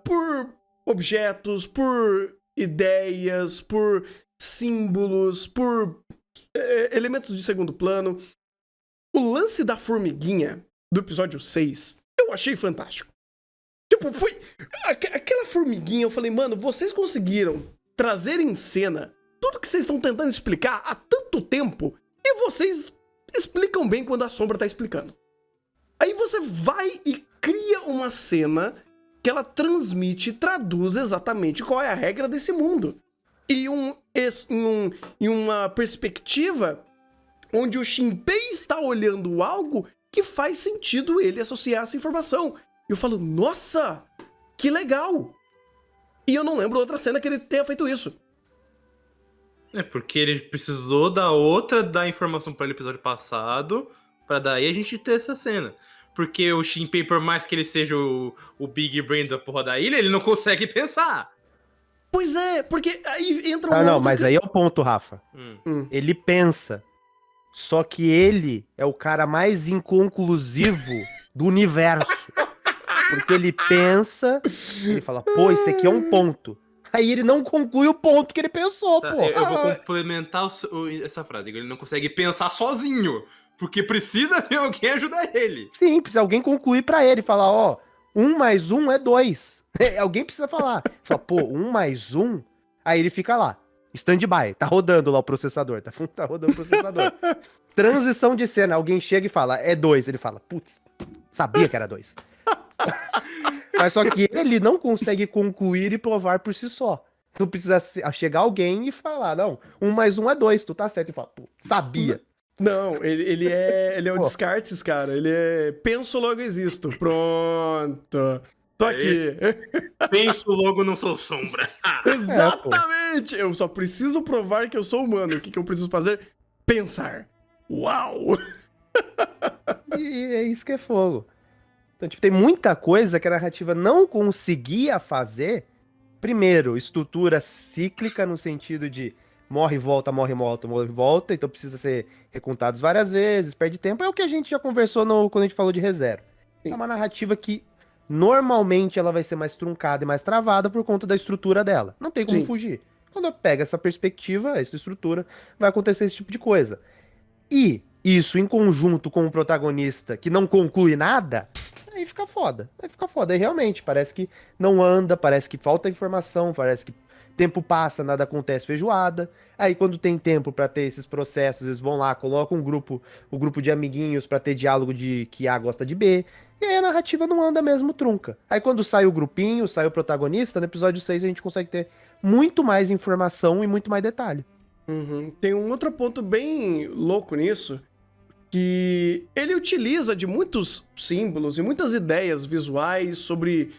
por objetos, por ideias, por símbolos, por elementos de segundo plano. O lance da formiguinha do episódio 6, eu achei fantástico. Tipo, foi aquela formiguinha, eu falei, mano, vocês conseguiram trazer em cena tudo que vocês estão tentando explicar há tanto tempo e vocês explicam bem quando a sombra tá explicando. Aí você vai e cria uma cena que ela transmite e traduz exatamente qual é a regra desse mundo. E em uma perspectiva onde o Shinpei está olhando algo que faz sentido ele associar essa informação. E eu falo, nossa, que legal! E eu não lembro outra cena que ele tenha feito isso. É porque ele precisou da informação para o episódio passado, pra daí a gente ter essa cena. Porque o Shinpei, por mais que ele seja o Big Brain da porra da ilha, ele não consegue pensar. Pois é, porque aí entra um Não, outro... mas aí é o ponto, Rafa. Ele pensa. Só que ele é o cara mais inconclusivo do universo. Porque ele pensa, ele fala, pô, isso aqui é um ponto. Aí ele não conclui o ponto que ele pensou, Tá, pô. eu vou complementar essa frase. Ele não consegue pensar sozinho. Porque precisa de alguém ajudar ele. Sim, precisa alguém concluir pra ele. Falar, ó, 1 mais 1 é 2. Alguém precisa falar. Fala, pô, 1 mais 1... Aí ele fica lá. Stand-by. Tá rodando lá o processador. Tá rodando o processador. Transição de cena. Alguém chega e fala, é 2. Ele fala, putz, sabia que era 2. Mas só que ele não consegue concluir e provar por si só. Tu precisa chegar alguém e falar, não, 1 mais 1 é 2, tu tá certo. E fala, pô, sabia. Não, ele é o Pô. Descartes, cara. Ele é penso, logo existo. Pronto. Tô aqui. Penso, logo não sou sombra. Exatamente! Eu só preciso provar que eu sou humano. O que eu preciso fazer? Pensar. Uau! E é isso que é fogo. Então, tipo, tem muita coisa que a narrativa não conseguia fazer. Primeiro, estrutura cíclica no sentido de morre, volta, morre, volta, morre, volta. Então precisa ser recontados várias vezes, perde tempo. É o que a gente já conversou quando a gente falou de ReZero. Sim. É uma narrativa que normalmente ela vai ser mais truncada e mais travada por conta da estrutura dela. Não tem como Sim. fugir. Quando eu pego essa perspectiva, essa estrutura, vai acontecer esse tipo de coisa. E isso em conjunto com o protagonista que não conclui nada, aí fica foda. Aí fica foda. Aí realmente parece que não anda, parece que falta informação, parece que tempo passa, nada acontece, feijoada. Aí quando tem tempo pra ter esses processos, eles vão lá, colocam o grupo de amiguinhos pra ter diálogo de que A gosta de B. E aí a narrativa não anda mesmo, trunca. Aí quando sai o grupinho, sai o protagonista, no episódio 6 a gente consegue ter muito mais informação e muito mais detalhe. Uhum. Tem um outro ponto bem louco nisso, que ele utiliza de muitos símbolos e muitas ideias visuais sobre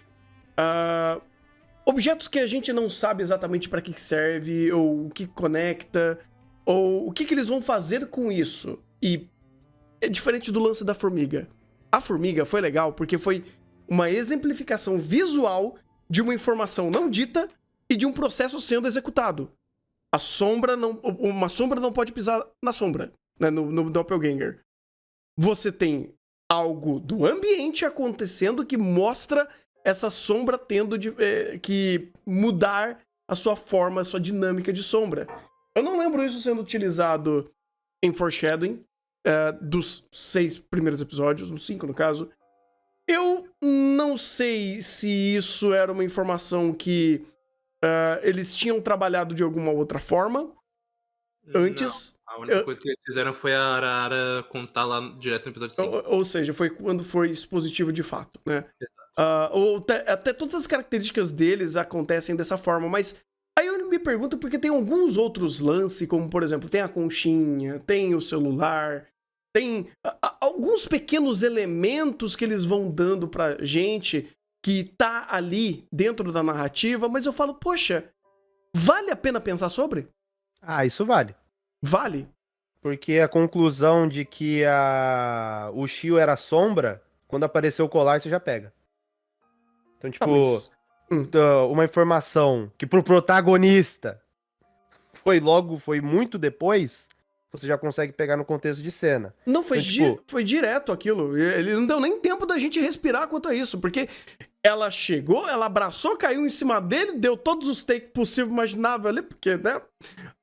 objetos que a gente não sabe exatamente para que serve, ou o que conecta, ou o que eles vão fazer com isso. E é diferente do lance da formiga. A formiga foi legal porque foi uma exemplificação visual de uma informação não dita e de um processo sendo executado. Uma sombra não pode pisar na sombra, né, no Doppelganger. Você tem algo do ambiente acontecendo que mostra essa sombra tendo que mudar a sua forma, a sua dinâmica de sombra. Eu não lembro isso sendo utilizado em Foreshadowing, dos 6 primeiros episódios, nos 5 no caso. Eu não sei se isso era uma informação que eles tinham trabalhado de alguma outra forma antes. Não, a única coisa que eles fizeram foi a Arara contar lá direto no episódio 5. Ou seja, foi quando foi expositivo de fato, né? Até todas as características deles acontecem dessa forma, mas aí eu me pergunto porque tem alguns outros lances, como por exemplo, tem a conchinha, tem o celular, tem alguns pequenos elementos que eles vão dando pra gente que tá ali dentro da narrativa, mas eu falo, poxa, vale a pena pensar sobre? Ah, isso vale. Vale. Porque a conclusão de que o Shio era sombra, quando apareceu o colar, você já pega. Então, tipo, uma informação que pro protagonista foi muito depois, você já consegue pegar no contexto de cena. Não, foi, então, foi direto aquilo. Ele não deu nem tempo da gente respirar quanto a isso, porque ela chegou, ela abraçou, caiu em cima dele, deu todos os takes possíveis e imagináveis ali, porque, né?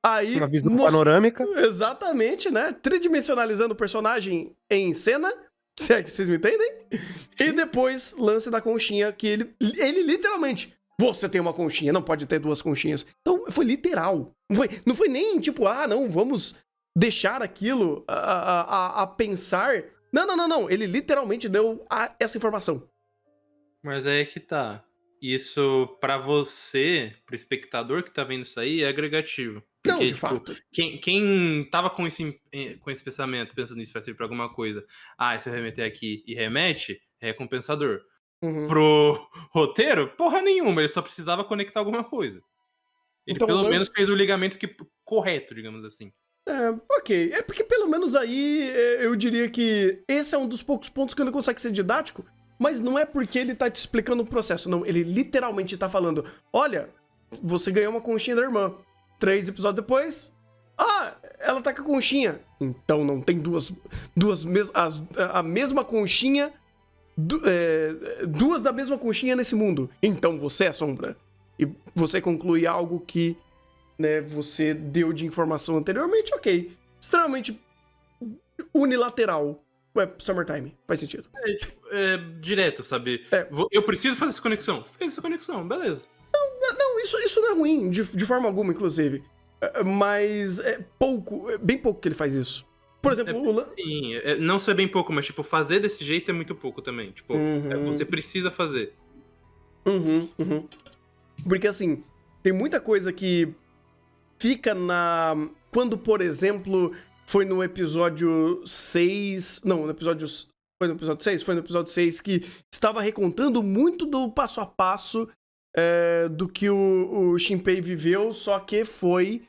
Aí. Uma visão panorâmica. Exatamente, né? Tridimensionalizando o personagem em cena, se é que vocês me entendem. E depois, lance da conchinha, que ele literalmente. Você tem uma conchinha, não pode ter 2 conchinhas. Então, foi literal. Não foi nem tipo, não, vamos deixar aquilo a pensar. Não. Ele literalmente deu essa informação. Mas aí é que tá. Isso, pra você, pro espectador que tá vendo isso aí, é agregativo. Porque, Não, de tipo, fato. quem tava com esse pensamento, pensando nisso vai servir pra alguma coisa, se eu remeter aqui e remete, é recompensador. Uhum. Pro roteiro, porra nenhuma, ele só precisava conectar alguma coisa. Ele Então, pelo menos fez o ligamento correto, digamos assim. Ok. É porque pelo menos aí eu diria que esse é um dos poucos pontos que ele consegue ser didático, mas não é porque ele tá te explicando o processo, não. Ele literalmente tá falando, olha, você ganhou uma conchinha da irmã. 3 episódios depois, ela tá com a conchinha. Então não tem a mesma conchinha, duas da mesma conchinha nesse mundo. Então você é sombra. E você conclui algo que, né, você deu de informação anteriormente, ok. Extremamente unilateral. Summertime, faz sentido. Direto, sabe? Eu preciso fazer essa conexão. Fez essa conexão, beleza. Não, isso não é ruim, de forma alguma, inclusive. Mas bem pouco que ele faz isso. Por exemplo, sim, não ser bem pouco, mas tipo, fazer desse jeito é muito pouco também. Tipo, você precisa fazer. Porque assim, tem muita coisa que fica quando, por exemplo, foi no episódio 6... Não, no episódio Foi no episódio 6? Foi no episódio 6 que estava recontando muito do passo a passo do que o Shinpei viveu, só que foi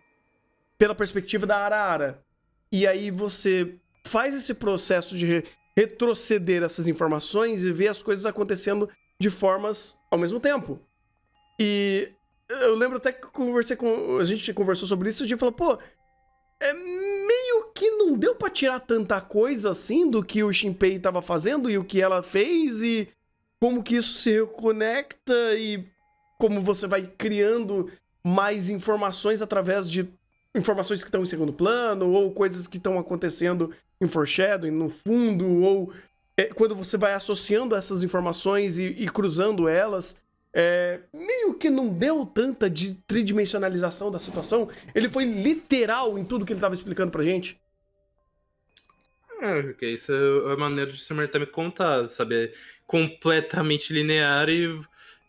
pela perspectiva da Arara. E aí você faz esse processo de retroceder essas informações e ver as coisas acontecendo de formas ao mesmo tempo. E eu lembro até que a gente conversou sobre isso e a gente falou, pô, meio que não deu pra tirar tanta coisa assim do que o Shinpei tava fazendo e o que ela fez e como que isso se reconecta e como você vai criando mais informações através de informações que estão em segundo plano ou coisas que estão acontecendo em foreshadowing, no fundo, ou quando você vai associando essas informações e cruzando elas, meio que não deu tanta de tridimensionalização da situação. Ele foi literal em tudo que ele estava explicando pra gente. Porque isso é a maneira de se também contar, sabe? Completamente linear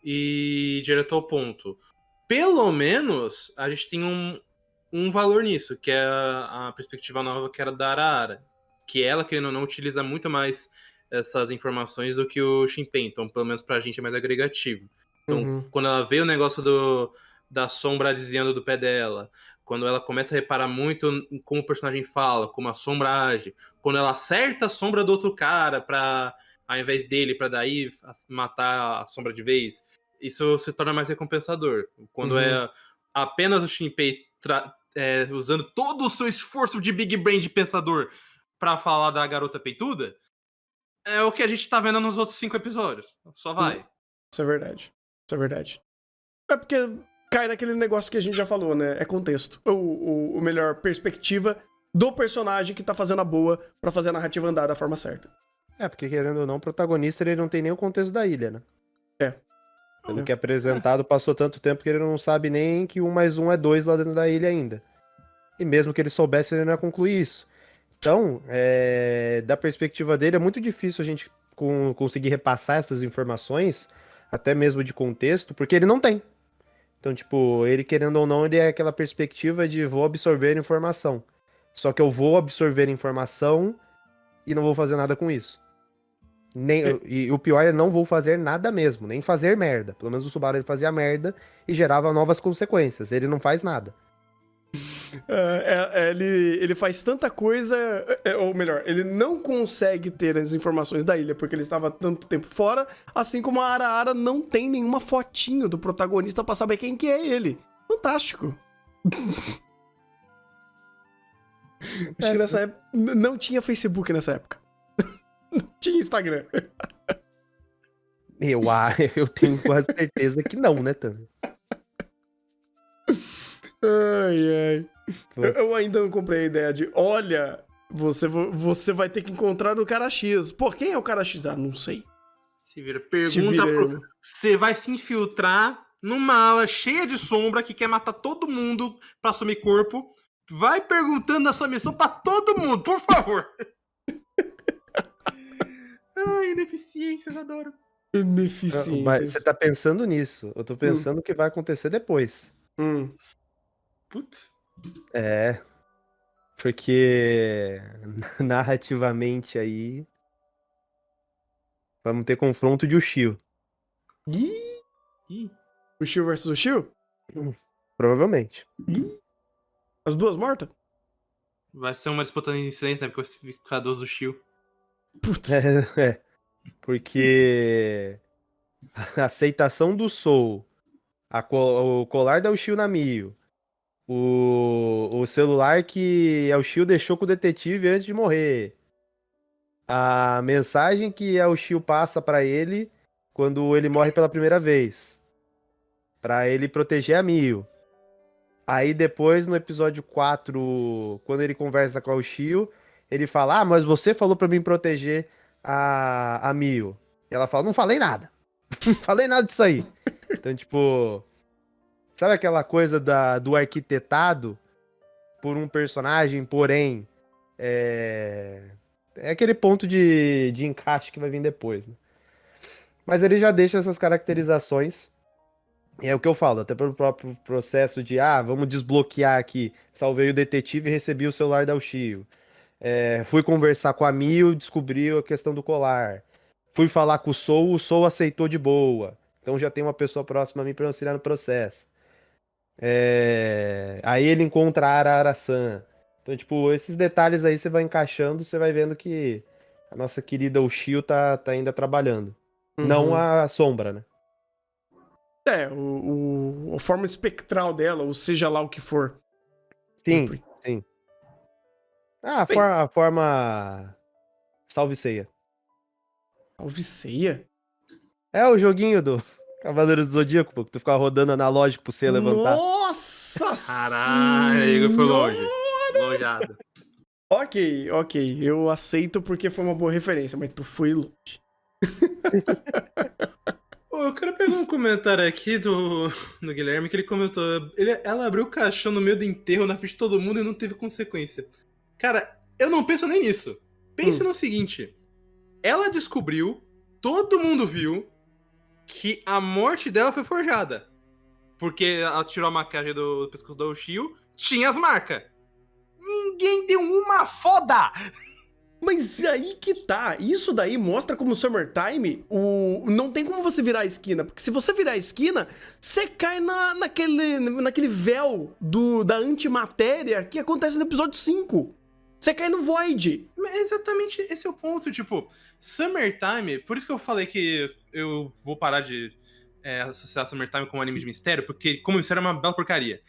e direto ao ponto. Pelo menos a gente tem um valor nisso, que é a perspectiva nova que era da Arara. Que ela, querendo ou não, utiliza muito mais essas informações do que o Shinpei. Então, pelo menos pra gente é mais agregativo. Então, quando ela vê o negócio da sombra desviando do pé dela, quando ela começa a reparar muito em como o personagem fala, como a sombra age, quando ela acerta a sombra do outro cara pra, ao invés dele, pra daí matar a sombra de vez, isso se torna mais recompensador. Quando é apenas o Shinpei usando todo o seu esforço de Big Brain de pensador pra falar da garota peituda, é o que a gente tá vendo nos outros 5 episódios. Só vai. Isso é verdade. Isso é verdade. É porque cai naquele negócio que a gente já falou, né? É contexto. O melhor, perspectiva do personagem que tá fazendo a boa pra fazer a narrativa andar da forma certa. Porque querendo ou não, o protagonista ele não tem nem o contexto da ilha, né? Pelo que é apresentado, passou tanto tempo que ele não sabe nem que 1 mais 1 é 2 lá dentro da ilha ainda. E mesmo que ele soubesse, ele não ia concluir isso. Então, da perspectiva dele, é muito difícil a gente conseguir repassar essas informações, até mesmo de contexto, porque ele não tem. Então, tipo, ele querendo ou não, ele é aquela perspectiva de vou absorver informação. Só que eu vou absorver informação e não vou fazer nada com isso. E o pior é não vou fazer nada mesmo, nem fazer merda. Pelo menos o Subaru ele fazia merda e gerava novas consequências. Ele não faz nada. Ele faz tanta coisa, ou melhor, ele não consegue ter as informações da ilha porque ele estava tanto tempo fora, assim como a Arara não tem nenhuma fotinho do protagonista pra saber quem que é ele. Fantástico. Acho que nessa época não tinha Facebook nessa época. Não tinha Instagram. Eu tenho quase certeza que não, né, Tami? Ai. Eu ainda não comprei a ideia de, olha, você vai ter que encontrar o cara X. Pô, quem é o cara X? Ah, não sei. Se vira. Pergunta você vai se infiltrar numa ala cheia de sombra que quer matar todo mundo pra assumir corpo. Vai perguntando a sua missão pra todo mundo, por favor. Ai, ineficiências, adoro. Ineficiências. Mas você tá pensando nisso. Eu tô pensando o que vai acontecer depois. Putz. Porque narrativamente aí vamos ter confronto de Ushio. O Shio versus o Shio? Provavelmente. As duas mortas? Vai ser uma disputa de incidência, né? Porque vai ficar do Shio. Putz. Porque a aceitação do Soul, o colar da Ushio na Mio, o celular que a Ushio deixou com o detetive antes de morrer, a mensagem que a Ushio passa pra ele quando ele morre pela primeira vez, pra ele proteger a Mio. Aí depois, no episódio 4, quando ele conversa com a Ushio, ele fala, mas você falou pra mim proteger a Mio. E ela fala, não falei nada. Não falei nada disso aí. Então, tipo, sabe aquela coisa do arquitetado por um personagem, porém, é aquele ponto de encaixe que vai vir depois, né? Mas ele já deixa essas caracterizações. E é o que eu falo, até pelo próprio processo de, vamos desbloquear aqui. Salvei o detetive e recebi o celular da Ushio. Fui conversar com a Mio, descobriu a questão do colar. Fui falar com o Soul aceitou de boa. Então já tem uma pessoa próxima a mim pra auxiliar no processo. Aí ele encontra a Arara-san. Então, tipo, esses detalhes aí você vai encaixando, você vai vendo que a nossa querida Ushio tá ainda trabalhando. Não a Sombra, né? A forma espectral dela, ou seja lá o que for. Sim, sim. Ah, Bem, a forma Salve Ceia. Salve Ceia? É o joguinho do Cavaleiros do Zodíaco, pô, que tu fica rodando analógico pro você levantar. Nossa Caralho, Igor foi longe. Senhora! Longeado. Ok. Eu aceito porque foi uma boa referência, mas tu foi longe. Pô, eu quero pegar um comentário aqui do Guilherme, que ele comentou. Ela abriu o caixão no meio do enterro na frente de todo mundo e não teve consequência. Cara, eu não penso nem nisso. Pense no seguinte. Ela descobriu, todo mundo viu, que a morte dela foi forjada. Porque ela tirou a maquiagem do pescoço da Ushio, tinha as marcas. Ninguém deu uma foda! Mas aí que tá. Isso daí mostra como Summertime, não tem como você virar a esquina. Porque se você virar a esquina, você cai naquele véu da antimatéria que acontece no episódio 5. Você cai no Void. Exatamente esse é o ponto, tipo, Summertime, por isso que eu falei que eu vou parar de associar Summertime com um anime de mistério, porque como mistério é uma bela porcaria.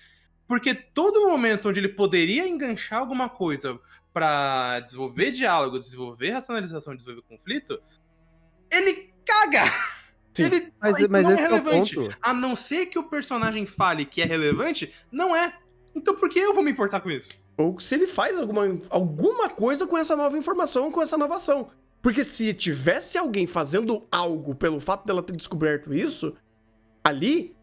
Porque todo momento onde ele poderia enganchar alguma coisa pra desenvolver diálogo, desenvolver racionalização, desenvolver conflito, ele caga! Sim. Ele Mas não é esse é o relevante. ponto. A não ser que o personagem fale que é relevante, não é. Então por que eu vou me importar com isso? Ou se ele faz alguma coisa com essa nova informação, com essa nova ação. Porque se tivesse alguém fazendo algo pelo fato dela ter descoberto isso, ali,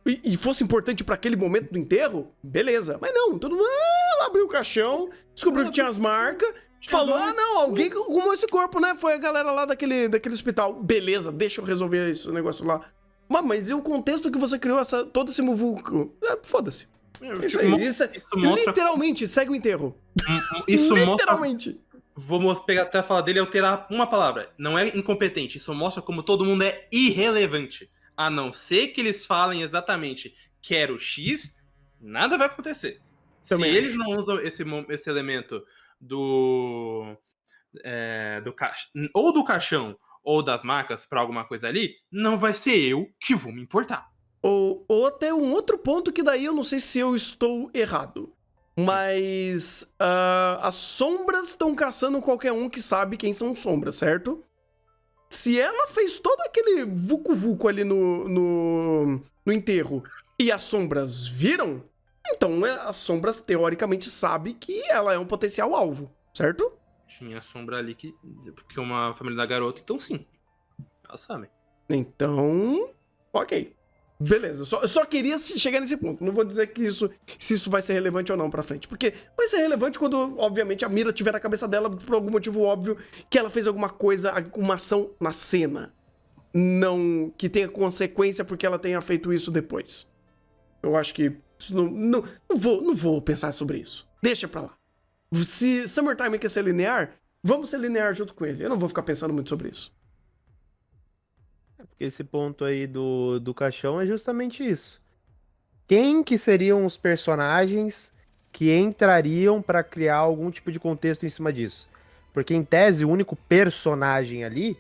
e fosse importante pra aquele momento do enterro, beleza. Mas não, todo mundo, ela abriu o caixão, descobriu que tinha as marcas, falou, não, alguém arrumou esse corpo, né? Foi a galera lá daquele hospital. Beleza, deixa eu resolver esse negócio lá. Mas e o contexto que você criou todo esse muvuco? Foda-se. Isso aí, isso mostra... Literalmente, segue o enterro. Isso literalmente. Vou pegar até a fala dele e alterar uma palavra. Não é incompetente, isso mostra como todo mundo é irrelevante. A não ser que eles falem exatamente quero X, nada vai acontecer. Também se eles não usam esse elemento do caixão ou das marcas pra alguma coisa ali, não vai ser eu que vou me importar. Ou até um outro ponto que daí eu não sei se eu estou errado. Mas as sombras estão caçando qualquer um que sabe quem são sombras, certo? Se ela fez todo aquele vucu-vucu ali no enterro e as sombras viram, então as sombras teoricamente sabem que ela é um potencial alvo, certo? Tinha sombra ali porque é uma família da garota, então sim. Elas sabem. Então, ok. Beleza, eu só queria chegar nesse ponto. Não vou dizer se isso vai ser relevante ou não pra frente. Porque vai ser relevante quando, obviamente, a mira tiver na cabeça dela, por algum motivo óbvio, que ela fez alguma coisa, uma ação na cena. Não que tenha consequência porque ela tenha feito isso depois. Eu acho que isso não vou pensar sobre isso. Deixa pra lá. Se Summertime quer ser linear, vamos ser linear junto com ele. Eu não vou ficar pensando muito sobre isso. Porque esse ponto aí do caixão é justamente isso. Quem que seriam os personagens que entrariam pra criar algum tipo de contexto em cima disso? Porque, em tese, o único personagem ali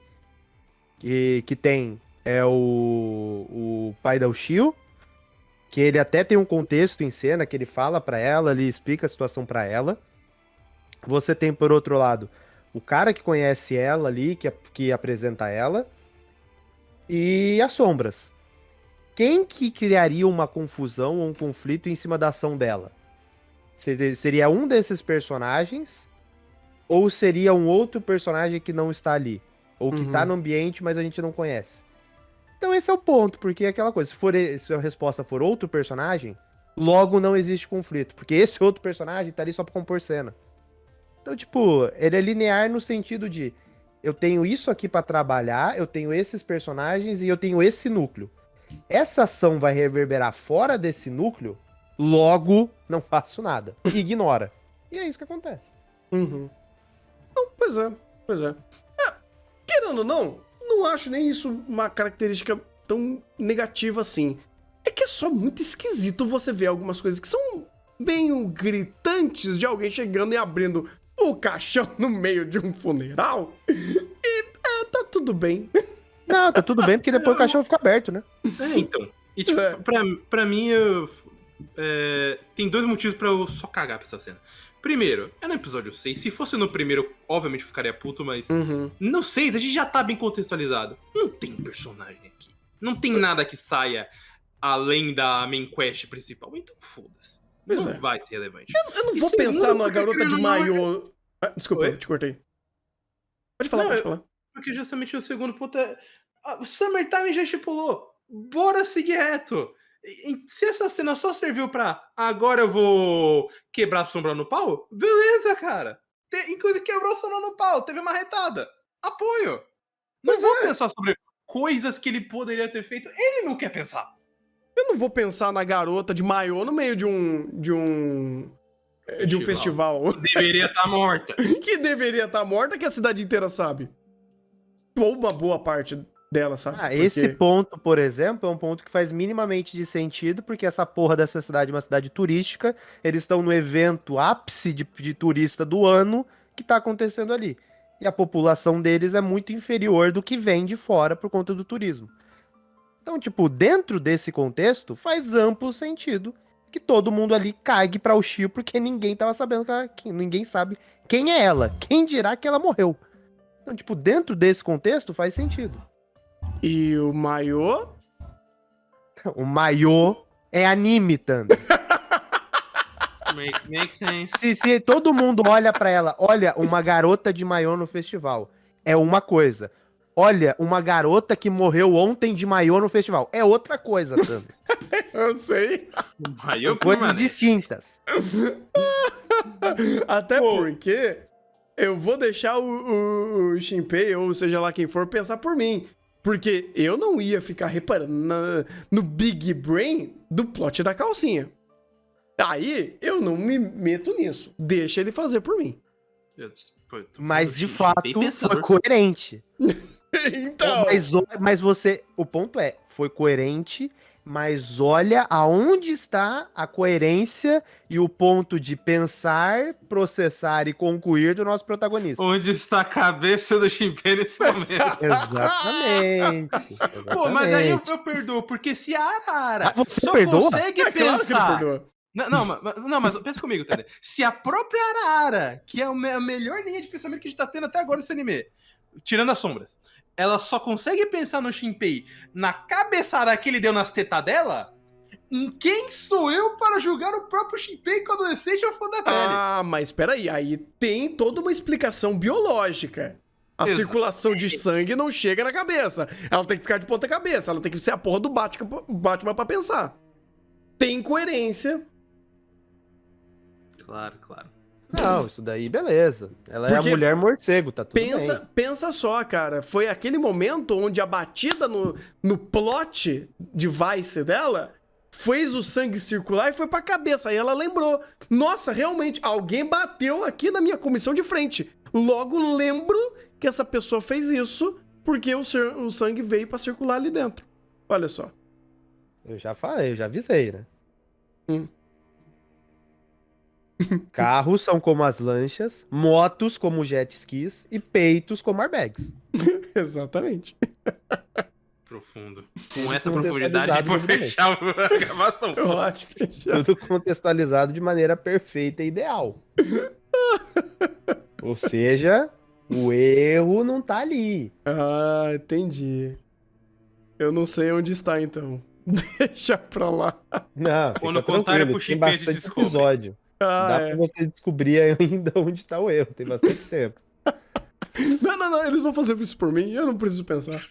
que tem é o pai da Ushio, que ele até tem um contexto em cena, que ele fala pra ela, ele explica a situação pra ela. Você tem, por outro lado, o cara que conhece ela ali, que apresenta ela, e as sombras. Quem que criaria uma confusão ou um conflito em cima da ação dela? Seria um desses personagens? Ou seria um outro personagem que não está ali? Ou que tá no ambiente, mas a gente não conhece? Então esse é o ponto, porque é aquela coisa, se a resposta for outro personagem, logo não existe conflito, porque esse outro personagem tá ali só pra compor cena. Então, tipo, ele é linear no sentido de eu tenho isso aqui pra trabalhar, eu tenho esses personagens e eu tenho esse núcleo. Essa ação vai reverberar fora desse núcleo, logo não faço nada. Ignora. E é isso que acontece. Uhum. Não, pois é, pois é. Querendo ou não acho nem isso uma característica tão negativa assim. É que é só muito esquisito você ver algumas coisas que são bem gritantes de alguém chegando e abrindo o caixão no meio de um funeral. E tá tudo bem. Não, tá tudo bem, porque depois o caixão fica aberto, né? Então. E, tipo, É. pra mim, tem 2 motivos pra eu só cagar pra essa cena. Primeiro, é no episódio 6. Se fosse no primeiro, eu, obviamente eu ficaria puto, mas Uhum. no 6 a gente já tá bem contextualizado. Não tem personagem aqui. Não tem nada que saia além da main quest principal. Então foda-se. Pois Não é. vai ser relevante. Eu não E vou segundo, pensar numa porque garota de querendo ou não, maiô. Desculpa, Oi? eu te cortei. Pode falar, Não, pode falar. Porque justamente o segundo ponto é. O Summertime já estipulou. Bora seguir reto. Se essa cena só serviu pra agora eu vou quebrar a sombra no pau, beleza, cara. Inclusive quebrou a sombra no pau, teve uma retada. Apoio. Não Pois vou é. pensar sobre coisas que ele poderia ter feito. Ele não quer pensar. Eu não vou pensar na garota de maiô no meio de um festival Deveria estar morta. que deveria estar morta, que a cidade inteira sabe. Ou uma boa parte dela, sabe? Ah, esse Porque- ponto, por exemplo, é um ponto que faz minimamente de sentido, porque essa porra dessa cidade é uma cidade turística, eles estão no evento ápice de turista do ano que tá acontecendo ali. E a população deles é muito inferior do que vem de fora por conta do turismo. Então, tipo, dentro desse contexto, faz amplo sentido que todo mundo ali cague pra o Shio, porque ninguém tava sabendo ninguém sabe quem é ela. Quem dirá que ela morreu? Então, tipo, dentro desse contexto, faz sentido. E o maiô? O maiô é anime, Thunder. Make sense. Se todo mundo olha pra ela, olha, uma garota de maiô no festival, é uma coisa. Olha, uma garota que morreu ontem de maiô no festival, é outra coisa, Thunder. Eu sei. Aí São eu coisas permaneço. distintas. Até Pô. porque eu vou deixar o Shinpei, ou seja lá quem for, pensar por mim. Porque eu não ia ficar reparando no Big Brain do plot da calcinha. Aí eu não me meto nisso. Deixa ele fazer por mim. Pô, tô Mas, de falando fato, bem foi pensador. coerente. Então. Mas você. O ponto é, foi coerente, mas olha aonde está a coerência e o ponto de pensar, processar e concluir do nosso protagonista. Onde está a cabeça do Shinpei nesse momento? Exatamente. Pô, mas aí eu exatamente. perdoo, porque se a Arara Ah, você só perdoa? consegue É claro que ele pensar. perdoa. Não, mas pensa comigo, Tânia. Se a própria Arara, que é a melhor linha de pensamento que a gente tá tendo até agora nesse anime, tirando as sombras, ela só consegue pensar no Shinpei na cabeçada que ele deu nas tetas dela, em quem sou eu para julgar o próprio Shinpei com adolescente ou flor da pele? Ah, mas peraí, aí tem toda uma explicação biológica. A Exato. circulação de sangue não chega na cabeça. Ela tem que ficar de ponta cabeça, ela tem que ser a porra do Batman pra pensar. Tem coerência. Claro, claro. Não, isso daí, beleza. Ela é a Porque mulher morcego, tá tudo bem. Pensa só, cara. Foi aquele momento onde a batida no plot device dela fez o sangue circular e foi pra cabeça. Aí ela lembrou. Nossa, realmente, alguém bateu aqui na minha comissão de frente. Logo lembro que essa pessoa fez isso porque o sangue veio pra circular ali dentro. Olha só. Eu já falei, eu já avisei, né? Hum. Carros são como as lanchas, motos como jet skis e peitos como airbags. Exatamente. Profundo. Com essa Tudo profundidade, a gente pode contextualizado fechar a gravação. Eu acho que já. Tudo contextualizado de maneira perfeita e ideal. Ou seja, o erro não tá ali. Ah, entendi. Eu não sei onde está, então. Deixa pra lá. Não, Quando fica contarem tranquilo, pro tem Shinpei, a gente bastante descobre. episódio. Ah, Dá é. pra você descobrir ainda onde tá o erro, tem bastante tempo. Não, eles vão fazer isso por mim, eu não preciso pensar.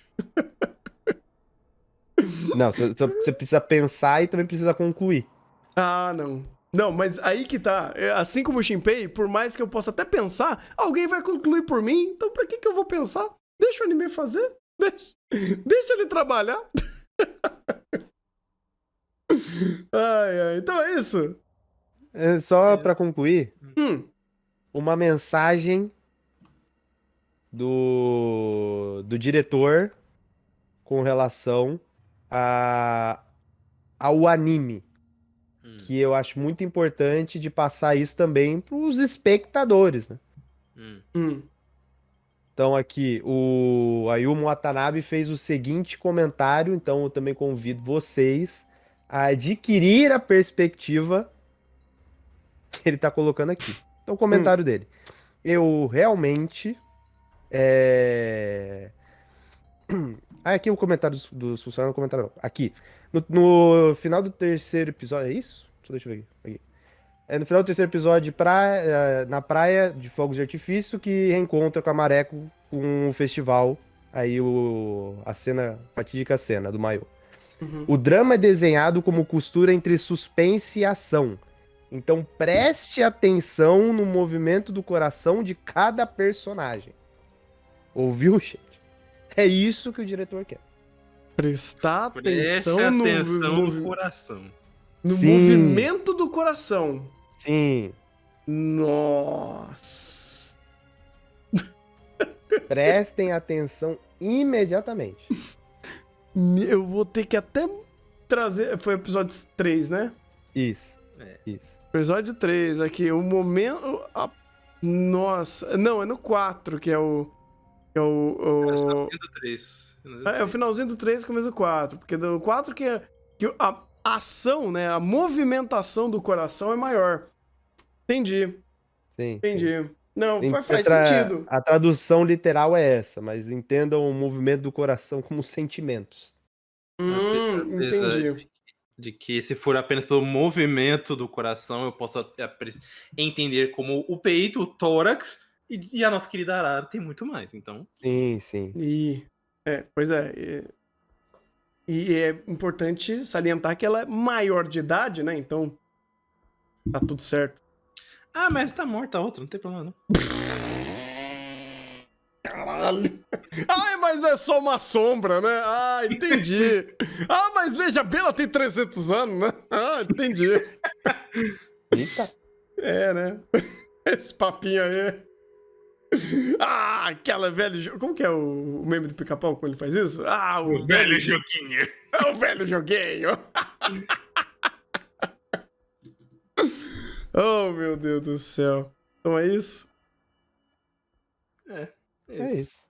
Não, você precisa pensar e também precisa concluir. Ah, não. Não, mas aí que tá. Assim como o Shinpei, por mais que eu possa até pensar, alguém vai concluir por mim, então pra que eu vou pensar? Deixa o anime fazer. Deixa ele trabalhar. Ai, ai. Então é isso. Só pra concluir, Hum. uma mensagem do diretor com relação ao anime. Que eu acho muito importante de passar isso também para os espectadores, né? Hum. Então aqui, o Ayumu Watanabe fez o seguinte comentário, então eu também convido vocês a adquirir a perspectiva que ele está colocando aqui. Então o comentário dele. Eu realmente... aqui o comentário dos funcionários, não comentário não. Aqui. No final do terceiro episódio, é isso? Só deixa eu ver aqui. No final do terceiro episódio, na praia de fogos de artifício, que reencontra com a Mareko com o festival. Aí a fatídica cena do maiô. Uhum. O drama é desenhado como costura entre suspense e ação. Então preste atenção no movimento do coração de cada personagem. Ouviu, gente? É isso que o diretor quer. Prestar Preste atenção atenção no coração. no Sim. movimento do coração. Sim. Nossa. Prestem atenção imediatamente. Eu vou ter que até trazer. Foi episódio 3, né? Isso. Isso. Episódio 3 aqui. O momento. Nossa. Não, é no 4 que é o. Que é o. Do 3. É o finalzinho do 3 e começo do 4. Porque do 4 que a ação, né? A movimentação do coração é maior. Entendi. Sim. Entendi. Sim. Não, faz sentido. A tradução literal é essa, mas entendam o movimento do coração como sentimentos. Entendi. De que se for apenas pelo movimento do coração, eu posso entender como o peito, o tórax e a nossa querida Arara tem muito mais, então... Sim. Pois é. E é importante salientar que ela é maior de idade, né? Então, tá tudo certo. Ah, mas tá morta a outra, não tem problema não. Caralho. Ai, mas é só uma sombra, né? Ah, entendi. Ah, mas veja bem, ela tem 300 anos, né? Ah, entendi. Eita. É, né? Esse papinho aí. Ah, aquela velha... Como que é o meme do Pica-Pau quando ele faz isso? Ah, o Velho joguinho. É o velho joguinho. Oh, meu Deus do céu. Então é isso? É isso.